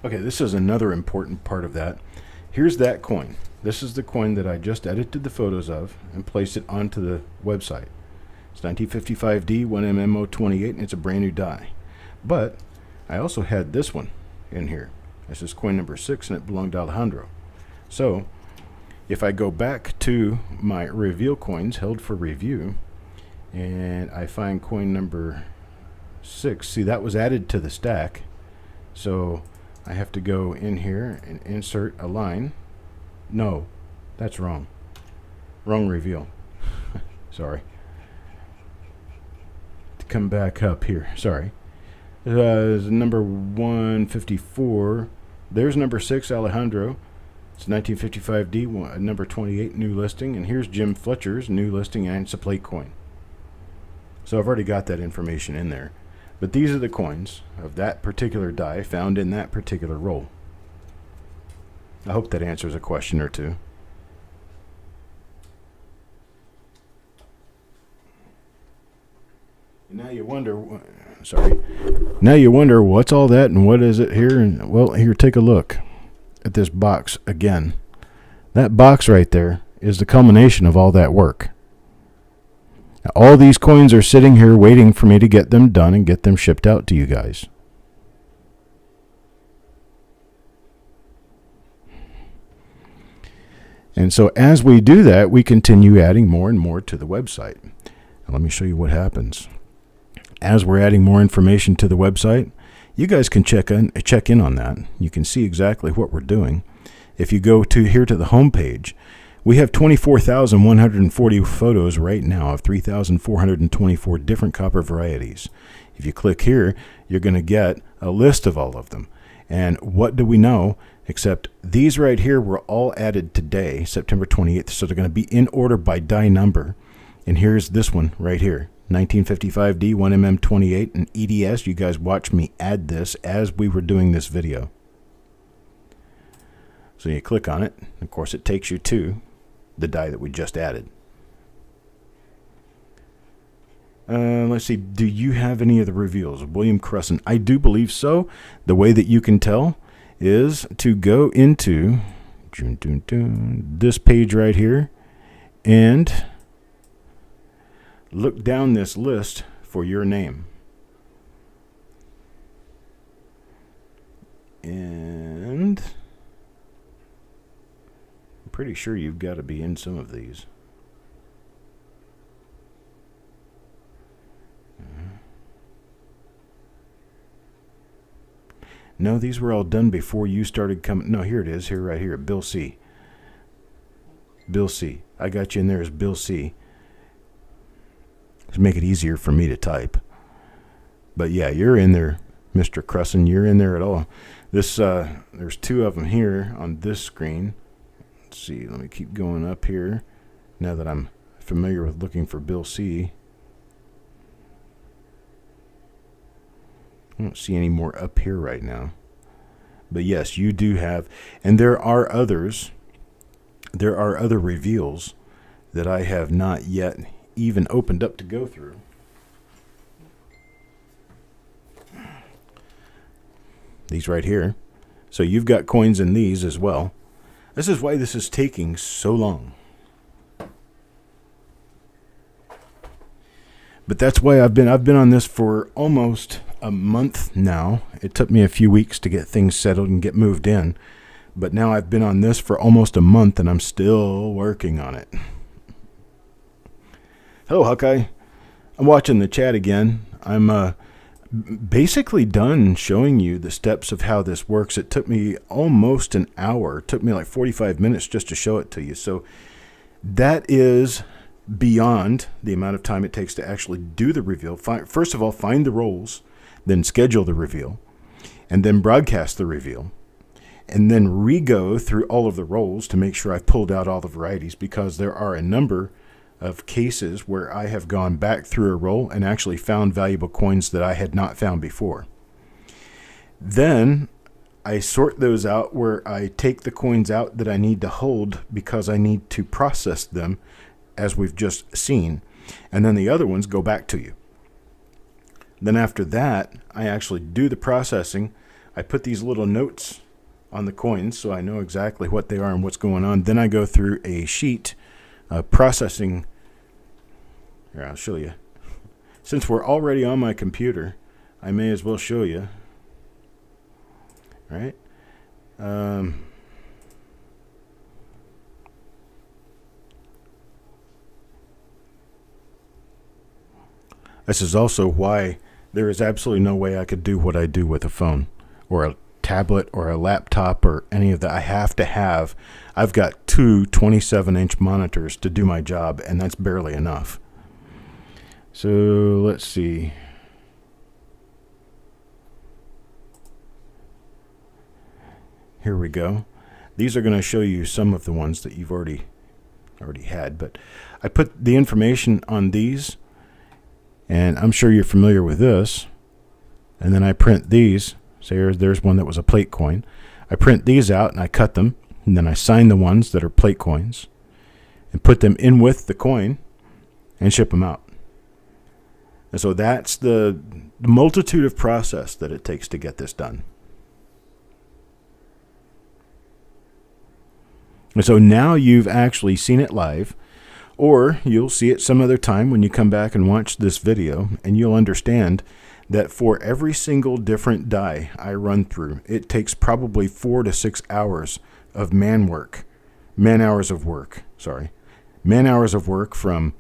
Okay, this is another important part of that. Here's that coin. This is the coin that I just edited the photos of and placed it onto the website. It's 1955D 1MMO28 and it's a brand new die. But I also had this one in here. This is coin number 6 and it belonged to Alejandro. So if I go back to my reveal coins held for review and I find coin number 6, see that was added to the stack. So I have to go in here and insert a line. No, that's wrong. Wrong reveal. Sorry. To come back up here. Sorry. Number 154. There's number 6, Alejandro. It's 1955D, number 28, new listing. And here's Jim Fletcher's new listing, and it's a plate coin. So I've already got that information in there. But these are the coins of that particular die found in that particular roll. I hope that answers a question or two. Now you wonder, Now you wonder what's all that and what is it here? And well, here, take a look at this box again. That box right there is the culmination of all that work. All these coins are sitting here waiting for me to get them done and get them shipped out to you guys. And so as we do that, we continue adding more and more to the website. Now let me show you what happens. As we're adding more information to the website, you guys can check in on that. You can see exactly what we're doing. If you go to here to the home page, we have 24,140 photos right now of 3,424 different copper varieties. If you click here, you're going to get a list of all of them. And what do we know? Except these right here were all added today, September 28th. So they're going to be in order by die number. And here's this one right here, 1955D 1MM28 and EDS. You guys watch me add this as we were doing this video. So you click on it. Of course, it takes you to the die that we just added. Let's see. Do you have any of the reveals? William Crescent. I do believe so. The way that you can tell is to go into this page right here and look down this list for your name. And I'm pretty sure you've got to be in some of these. No, these were all done before you started coming. No, here it is. Here, right here. Bill C. Bill C. I got you in there as Bill C. To make it easier for me to type. But yeah, you're in there, Mr. Crescent. You're in there at all. This, there's two of them here on this screen. Let's see. Let me keep going up here. Now that I'm familiar with looking for Bill C. I don't see any more up here right now. But yes, you do have, and there are others. There are other reveals that I have not yet even opened up to go through. These right here. So you've got coins in these as well. This is why this is taking so long. But that's why I've been on this for almost a month now. It took me a few weeks to get things settled and get moved in. But now I've been on this for almost a month and I'm still working on it. Hello, Hawkeye. I'm watching the chat again. I'm basically done showing you the steps of how this works. It took me almost an hour. It took me like 45 minutes just to show it to you. So that is beyond the amount of time it takes to actually do the reveal. First of all, find the roles, then schedule the reveal, and then broadcast the reveal, and then re-go through all of the roles to make sure I've pulled out all the varieties, because there are a number of cases where I have gone back through a roll and actually found valuable coins that I had not found before. Then I sort those out where I take the coins out that I need to hold because I need to process them, as we've just seen, and then the other ones go back to you. Then after that, I actually do the processing. I put these little notes on the coins so I know exactly what they are and what's going on. Then I go through a sheet processing. Here, I'll show you. Since we're already on my computer, I may as well show you. All right. This is also why there is absolutely no way I could do what I do with a phone or a tablet or a laptop or any of that. I have to have, I've got two 27-inch monitors to do my job, and that's barely enough. So let's see. Here we go. These are going to show you some of the ones that you've already had, but I put the information on these. And I'm sure you're familiar with this. And then I print these. Say there's one that was a plate coin. I print these out and I cut them. And then I sign the ones that are plate coins and put them in with the coin and ship them out. And so that's the multitude of process that it takes to get this done. And so now you've actually seen it live. Or you'll see it some other time when you come back and watch this video, and you'll understand that for every single different die I run through, it takes probably 4 to 6 hours of man hours of work from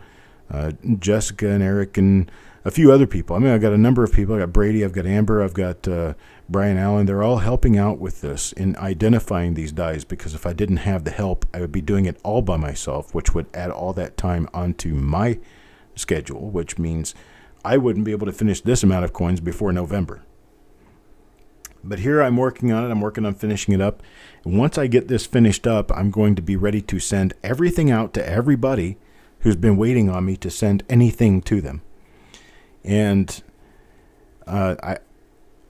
Jessica and Eric and a few other people. I mean, I've got a number of people. I've got Brady, I've got Amber, I've got Brian Allen. They're all helping out with this in identifying these dies, because if I didn't have the help, I would be doing it all by myself, which would add all that time onto my schedule, which means I wouldn't be able to finish this amount of coins before November. But here I'm working on it. I'm working on finishing it up. And once I get this finished up, I'm going to be ready to send everything out to everybody who's been waiting on me to send anything to them. And I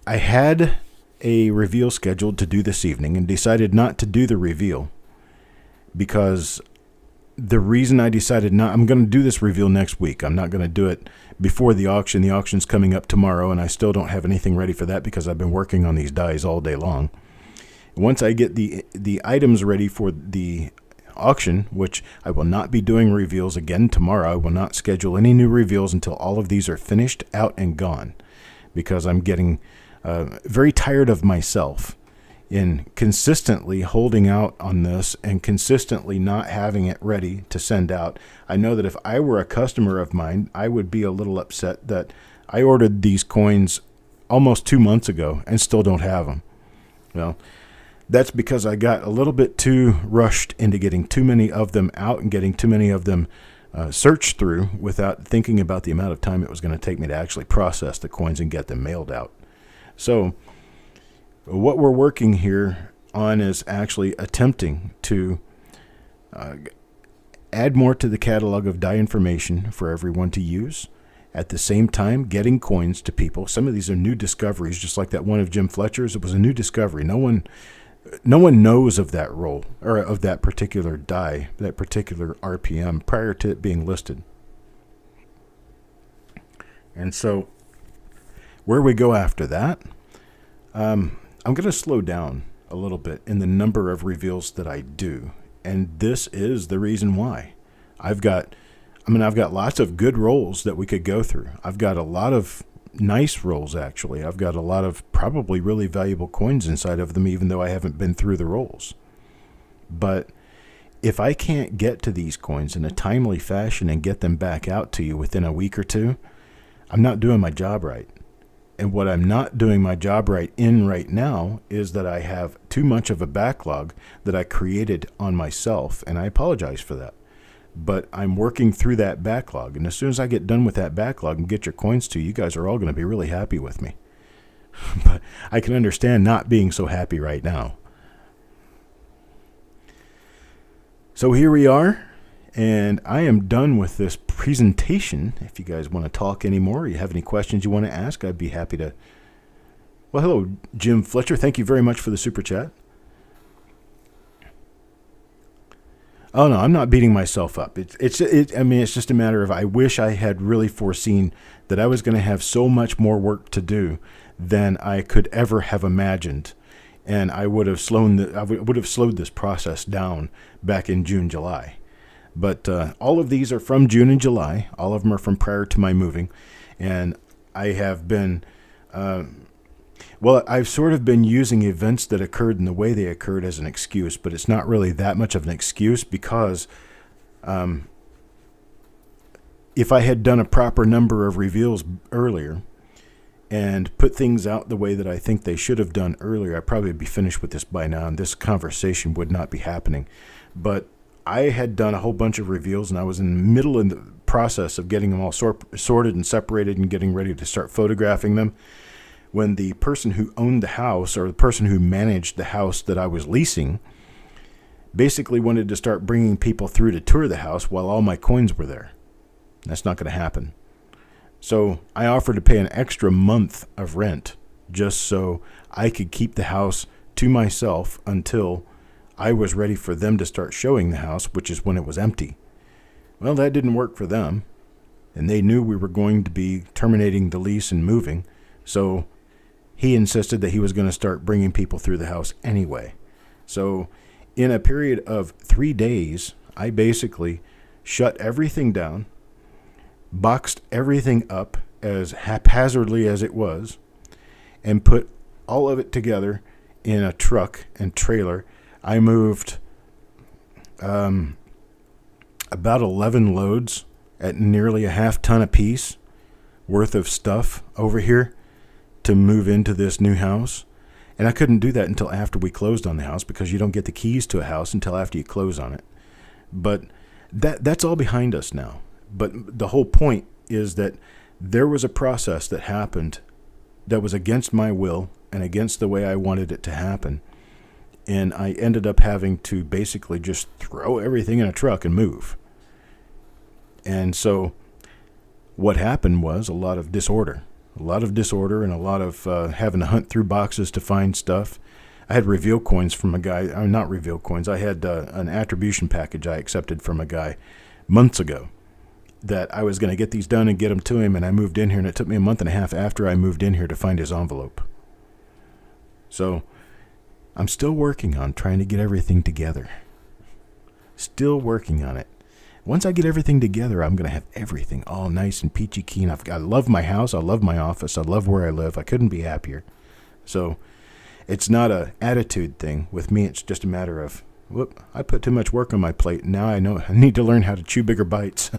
had a reveal scheduled to do this evening and decided not to do the reveal because the reason I decided I'm going to do this reveal next week. I'm not going to do it before the auction. The auction's coming up tomorrow, and I still don't have anything ready for that because I've been working on these dies all day long. Once I get the items ready for the auction, which I will not be doing reveals again tomorrow. I will not schedule any new reveals until all of these are finished, out, and gone, because I'm getting very tired of myself in consistently holding out on this and consistently not having it ready to send out. I know that if I were a customer of mine, I would be a little upset that I ordered these coins almost 2 months ago and still don't have them. Well, that's because I got a little bit too rushed into getting too many of them out and getting too many of them searched through without thinking about the amount of time it was going to take me to actually process the coins and get them mailed out. So what we're working here on is actually attempting to add more to the catalog of die information for everyone to use. At the same time, getting coins to people. Some of these are new discoveries, just like that one of Jim Fletcher's. It was a new discovery. No one knows of that roll or of that particular die, that particular RPM prior to it being listed. And so where we go after that, I'm going to slow down a little bit in the number of reveals that I do. And this is the reason why. I've got lots of good rolls that we could go through. I've got a lot of nice rolls, actually. I've got a lot of probably really valuable coins inside of them, even though I haven't been through the rolls. But if I can't get to these coins in a timely fashion and get them back out to you within a week or two, I'm not doing my job right. And what I'm not doing my job right now is that I have too much of a backlog that I created on myself, and I apologize for that. But I'm working through that backlog, and as soon as I get done with that backlog and get your coins to you, you guys are all going to be really happy with me. But I can understand not being so happy right now. So here we are, and I am done with this presentation. If you guys want to talk anymore, or you have any questions you want to ask, I'd be happy to. Well, hello, Jim Fletcher. Thank you very much for the super chat. Oh, no, I'm not beating myself up. It's just a matter of I wish I had really foreseen that I was going to have so much more work to do than I could ever have imagined. And I would have slowed this process down back in June, July. But all of these are from June and July. All of them are from prior to my moving. And I have been... I've sort of been using events that occurred in the way they occurred as an excuse, but it's not really that much of an excuse because if I had done a proper number of reveals earlier and put things out the way that I think they should have done earlier, I'd probably be finished with this by now, and this conversation would not be happening. But I had done a whole bunch of reveals, and I was in the middle of the process of getting them all sorted and separated and getting ready to start photographing them, when the person who owned the house, or the person who managed the house that I was leasing, basically wanted to start bringing people through to tour the house while all my coins were there. That's not going to happen. So I offered to pay an extra month of rent just so I could keep the house to myself until I was ready for them to start showing the house, which is when it was empty. Well, that didn't work for them, and they knew we were going to be terminating the lease and moving, so he insisted that he was going to start bringing people through the house anyway. So in a period of 3 days, I basically shut everything down, boxed everything up as haphazardly as it was, and put all of it together in a truck and trailer. I moved about 11 loads at nearly a half ton apiece worth of stuff over here to move into this new house. And I couldn't do that until after we closed on the house, because you don't get the keys to a house until after you close on it. But that's all behind us now. But the whole point is that there was a process that happened that was against my will and against the way I wanted it to happen. And I ended up having to basically just throw everything in a truck and move. And so what happened was a lot of disorder and a lot of having to hunt through boxes to find stuff. I had reveal coins from a guy. Not reveal coins. I had an attribution package I accepted from a guy months ago that I was going to get these done and get them to him, and I moved in here, and it took me a month and a half after I moved in here to find his envelope. So I'm still working on trying to get everything together. Still working on it. Once I get everything together, I'm going to have everything all nice and peachy keen. I love my house. I love my office. I love where I live. I couldn't be happier. So it's not a attitude thing. With me, it's just a matter of, whoop, I put too much work on my plate. Now I know I need to learn how to chew bigger bites.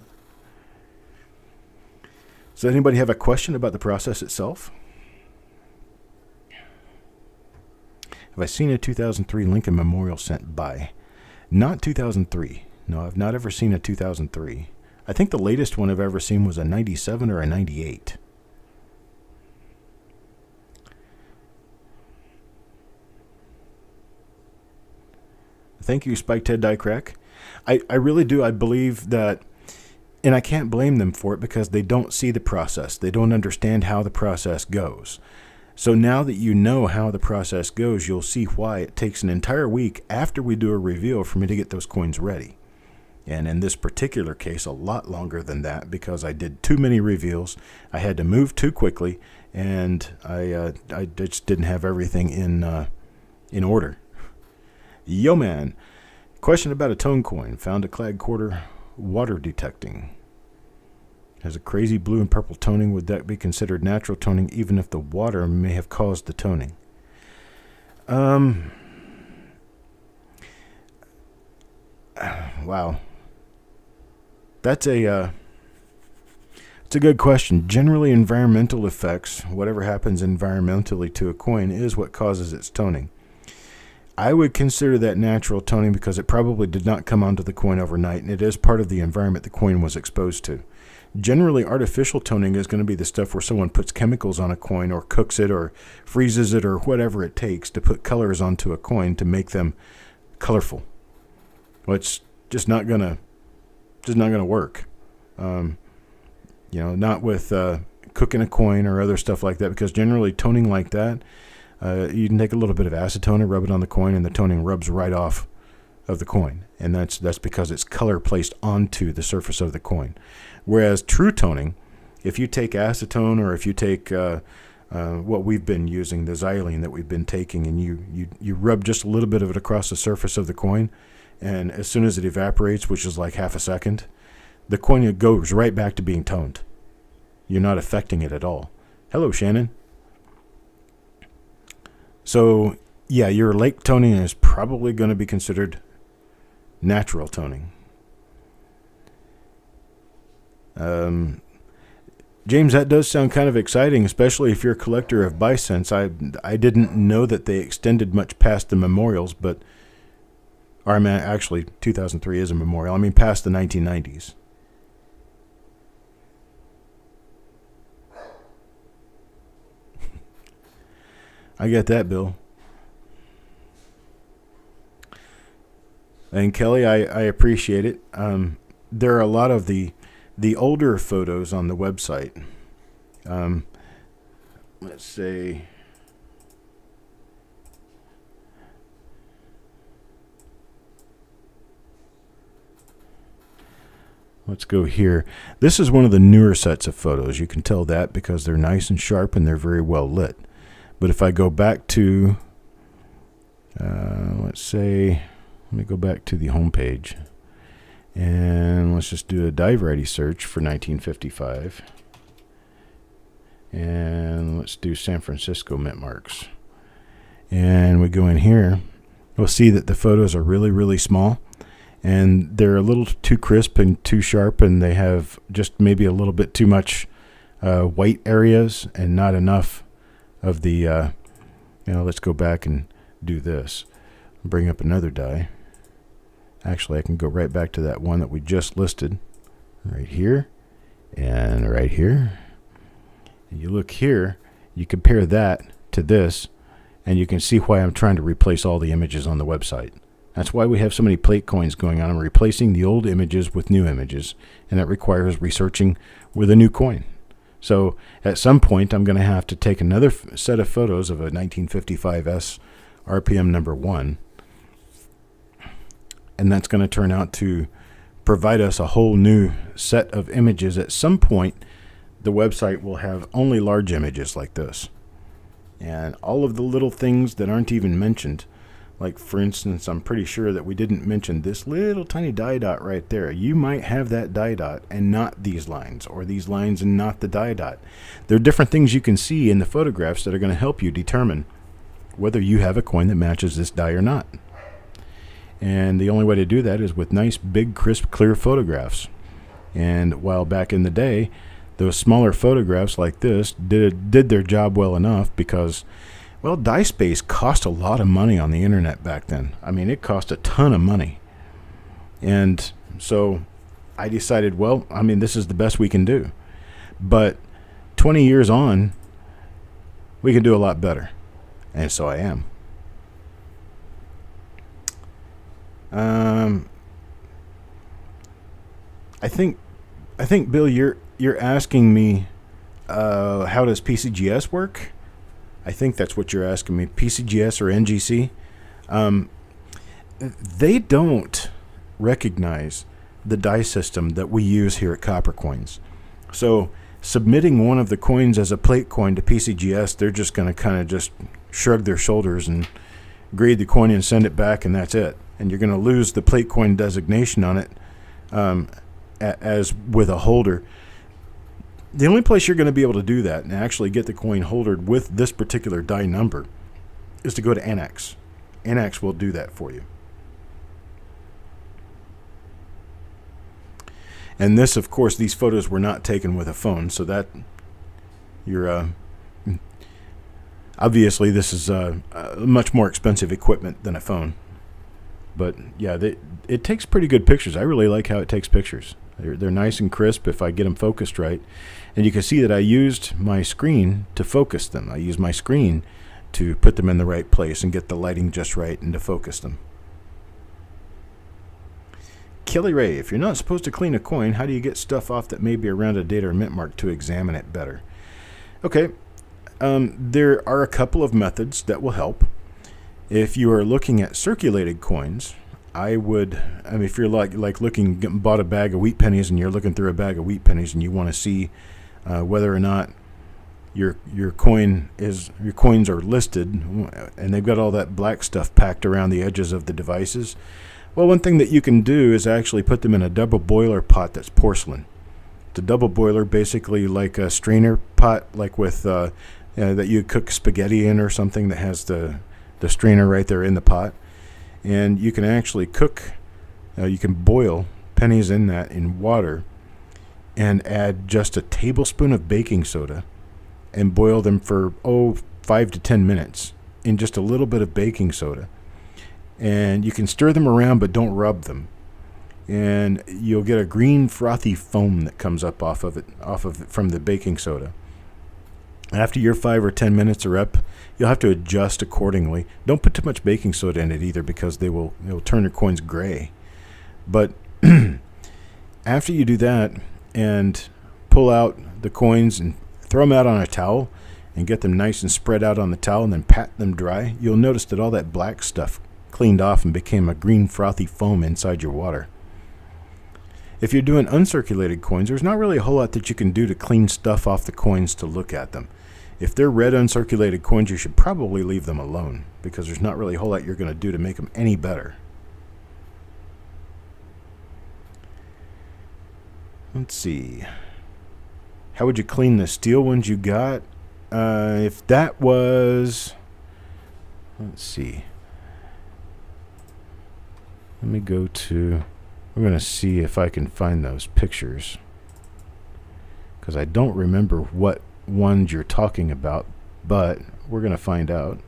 Does anybody have a question about the process itself? Have I seen a 2003 Lincoln Memorial sent by? Not 2003. No, I've not ever seen a 2003. I think the latest one I've ever seen was a 97 or a 98. Thank you, Spike Ted Die Crack. I really do. I believe that, and I can't blame them for it because they don't see the process. They don't understand how the process goes. So now that you know how the process goes, you'll see why it takes an entire week after we do a reveal for me to get those coins ready. And in this particular case, a lot longer than that because I did too many reveals. I had to move too quickly, and I just didn't have everything in order. Yo, man. Question about a tone coin. Found a clad quarter water detecting. Has a crazy blue and purple toning. Would that be considered natural toning even if the water may have caused the toning? Wow. That's it's a good question. Generally, environmental effects, whatever happens environmentally to a coin, is what causes its toning. I would consider that natural toning because it probably did not come onto the coin overnight, and it is part of the environment the coin was exposed to. Generally, artificial toning is going to be the stuff where someone puts chemicals on a coin or cooks it or freezes it or whatever it takes to put colors onto a coin to make them colorful. Well, it's just not gonna work. Not with cooking a coin or other stuff like that, because generally toning like that, you can take a little bit of acetone and rub it on the coin, and the toning rubs right off of the coin, and that's because it's color placed onto the surface of the coin. Whereas true toning, if you take acetone or if you take what we've been using, the xylene that we've been taking, and you rub just a little bit of it across the surface of the coin, and as soon as it evaporates, which is like half a second, the coin goes right back to being toned. You're not affecting it at all. Hello, Shannon. So, yeah, your lake toning is probably going to be considered natural toning. James, that does sound kind of exciting, especially if you're a collector of bicentennials. I didn't know that they extended much past the memorials, but actually 2003 is a memorial. I mean, past the 1990s. I get that, Bill. And Kelly, I appreciate it. There are a lot of the older photos on the website. Let's see. Let's go here. This is one of the newer sets of photos. You can tell that because they're nice and sharp and they're very well lit. But if I go back to, let me go back to the home page. And let's just do a dive ready search for 1955. And let's do San Francisco mint marks. And we go in here. We'll see that the photos are really, really small. And they're a little too crisp and too sharp. And they have just maybe a little bit too much white areas and not enough of the, let's go back and do this. Bring up another die. Actually, I can go right back to that one that we just listed. Right here and right here. And you look here, you compare that to this, and you can see why I'm trying to replace all the images on the website. That's why we have so many plate coins going on. I'm replacing the old images with new images, and that requires researching with a new coin. So at some point, I'm going to have to take another set of photos of a 1955S RPM number 1. And that's going to turn out to provide us a whole new set of images. At some point, the website will have only large images like this. And all of the little things that aren't even mentioned, like for instance, I'm pretty sure that we didn't mention this little tiny die dot right there. You might have that die dot and not these lines, or these lines and not the die dot. There are different things you can see in the photographs that are going to help you determine whether you have a coin that matches this die or not. And the only way to do that is with nice, big, crisp, clear photographs. And while back in the day, those smaller photographs like this did their job well enough because, well, die space cost a lot of money on the internet back then. I mean, it cost a ton of money. And so I decided, well, I mean, this is the best we can do. But 20 years on, we can do a lot better. And so I am. I think, Bill, you're asking me, how does PCGS work? I think that's what you're asking me. PCGS or NGC? They don't recognize the die system that we use here at Copper Coins. So submitting one of the coins as a plate coin to PCGS, they're just going to kind of just shrug their shoulders and grade the coin and send it back, and that's it. And you're going to lose the plate coin designation on it as with a holder. The only place you're going to be able to do that and actually get the coin holdered with this particular die number is to go to NX. NX will do that for you. And this, of course, these photos were not taken with a phone, so that you're obviously this is much more expensive equipment than a phone. But yeah, it takes pretty good pictures. I really like how it takes pictures. They're nice and crisp if I get them focused right. And you can see that I used my screen to focus them. I used my screen to put them in the right place and get the lighting just right and to focus them. Kelly Ray, if you're not supposed to clean a coin, how do you get stuff off that may be around a date or mint mark to examine it better? Okay, there are a couple of methods that will help. If you are looking at circulated coins, if you're like bought a bag of wheat pennies and you're looking through a bag of wheat pennies and you want to see whether or not your coins are listed and they've got all that black stuff packed around the edges of the devices, well, one thing that you can do is actually put them in a double boiler pot that's porcelain. The double boiler, basically like a strainer pot, like with that you cook spaghetti in or something, that has the strainer right there in the pot. And you can actually you can boil pennies in that in water and add just a tablespoon of baking soda and boil them for 5 to 10 minutes in just a little bit of baking soda. And you can stir them around, but don't rub them. And you'll get a green frothy foam that comes up off of it from the baking soda. After your 5 or 10 minutes are up, you'll have to adjust accordingly. Don't put too much baking soda in it either, because it'll turn your coins gray. But after you do that and pull out the coins and throw them out on a towel and get them nice and spread out on the towel and then pat them dry, you'll notice that all that black stuff cleaned off and became a green frothy foam inside your water. If you're doing uncirculated coins, there's not really a whole lot that you can do to clean stuff off the coins to look at them. If they're red uncirculated coins, you should probably leave them alone, because there's not really a whole lot you're going to do to make them any better. Let's see. How would you clean the steel ones you got? If that was... Let's see. Let me go to... We're going to see if I can find those pictures, because I don't remember what ones you're talking about, but we're going to find out.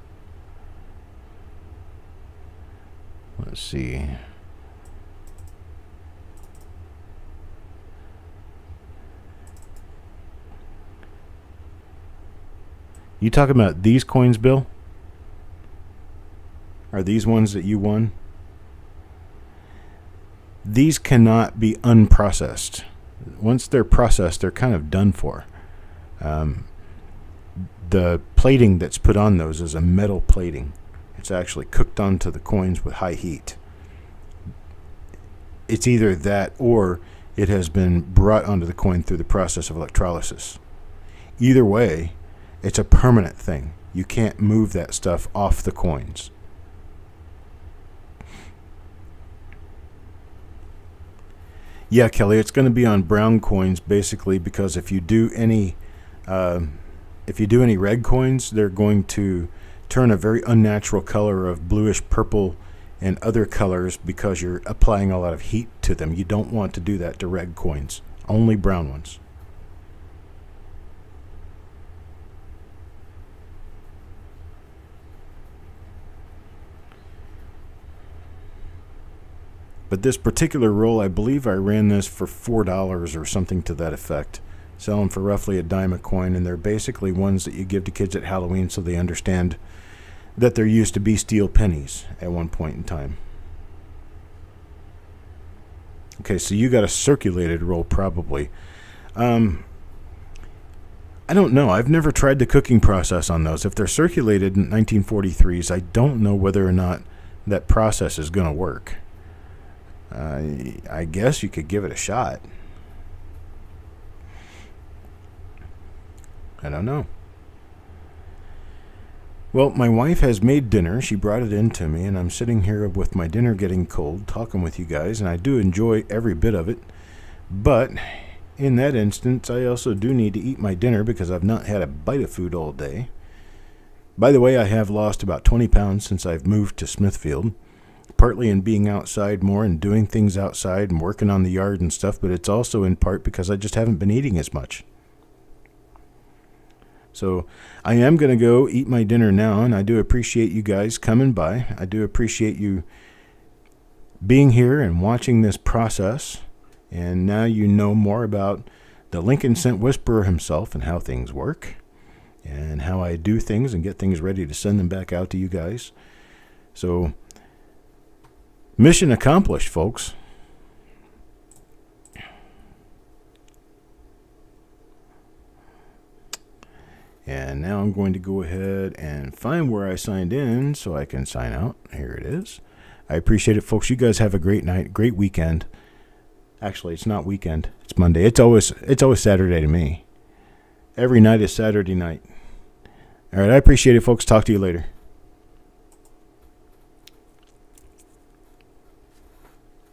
Let's see. You talking about these coins, Bill? Are these ones that you won? These cannot be unprocessed. Once they're processed, they're kind of done for. The plating that's put on those is a metal plating. It's actually cooked onto the coins with high heat. It's either that or it has been brought onto the coin through the process of electrolysis. Either way, it's a permanent thing. You can't move that stuff off the coins. Yeah, Kelly, it's going to be on brown coins basically, because if you do any red coins, they're going to turn a very unnatural color of bluish purple and other colors because you're applying a lot of heat to them. You don't want to do that to red coins, only brown ones. But this particular roll, I believe I ran this for $4 or something to that effect. Sell them for roughly a dime a coin, and they're basically ones that you give to kids at Halloween so they understand that there used to be steel pennies at one point in time. Okay, so you got a circulated roll probably. I don't know. I've never tried the cooking process on those. If they're circulated in 1943s, I don't know whether or not that process is going to work. I guess you could give it a shot. I don't know. Well, my wife has made dinner. She brought it in to me, and I'm sitting here with my dinner getting cold, talking with you guys, and I do enjoy every bit of it. But in that instance, I also do need to eat my dinner because I've not had a bite of food all day. By the way, I have lost about 20 pounds since I've moved to Smithfield, partly in being outside more and doing things outside and working on the yard and stuff, but it's also in part because I just haven't been eating as much. So I am going to go eat my dinner now, and I do appreciate you guys coming by. I do appreciate you being here and watching this process. And now you know more about the Lincoln Scent Whisperer himself and how things work and how I do things and get things ready to send them back out to you guys. So mission accomplished, folks. And now I'm going to go ahead and find where I signed in so I can sign out. Here it is. I appreciate it, folks. You guys have a great night, great weekend. Actually, it's not weekend. It's Monday. It's always Saturday to me. Every night is Saturday night. All right, I appreciate it, folks. Talk to you later.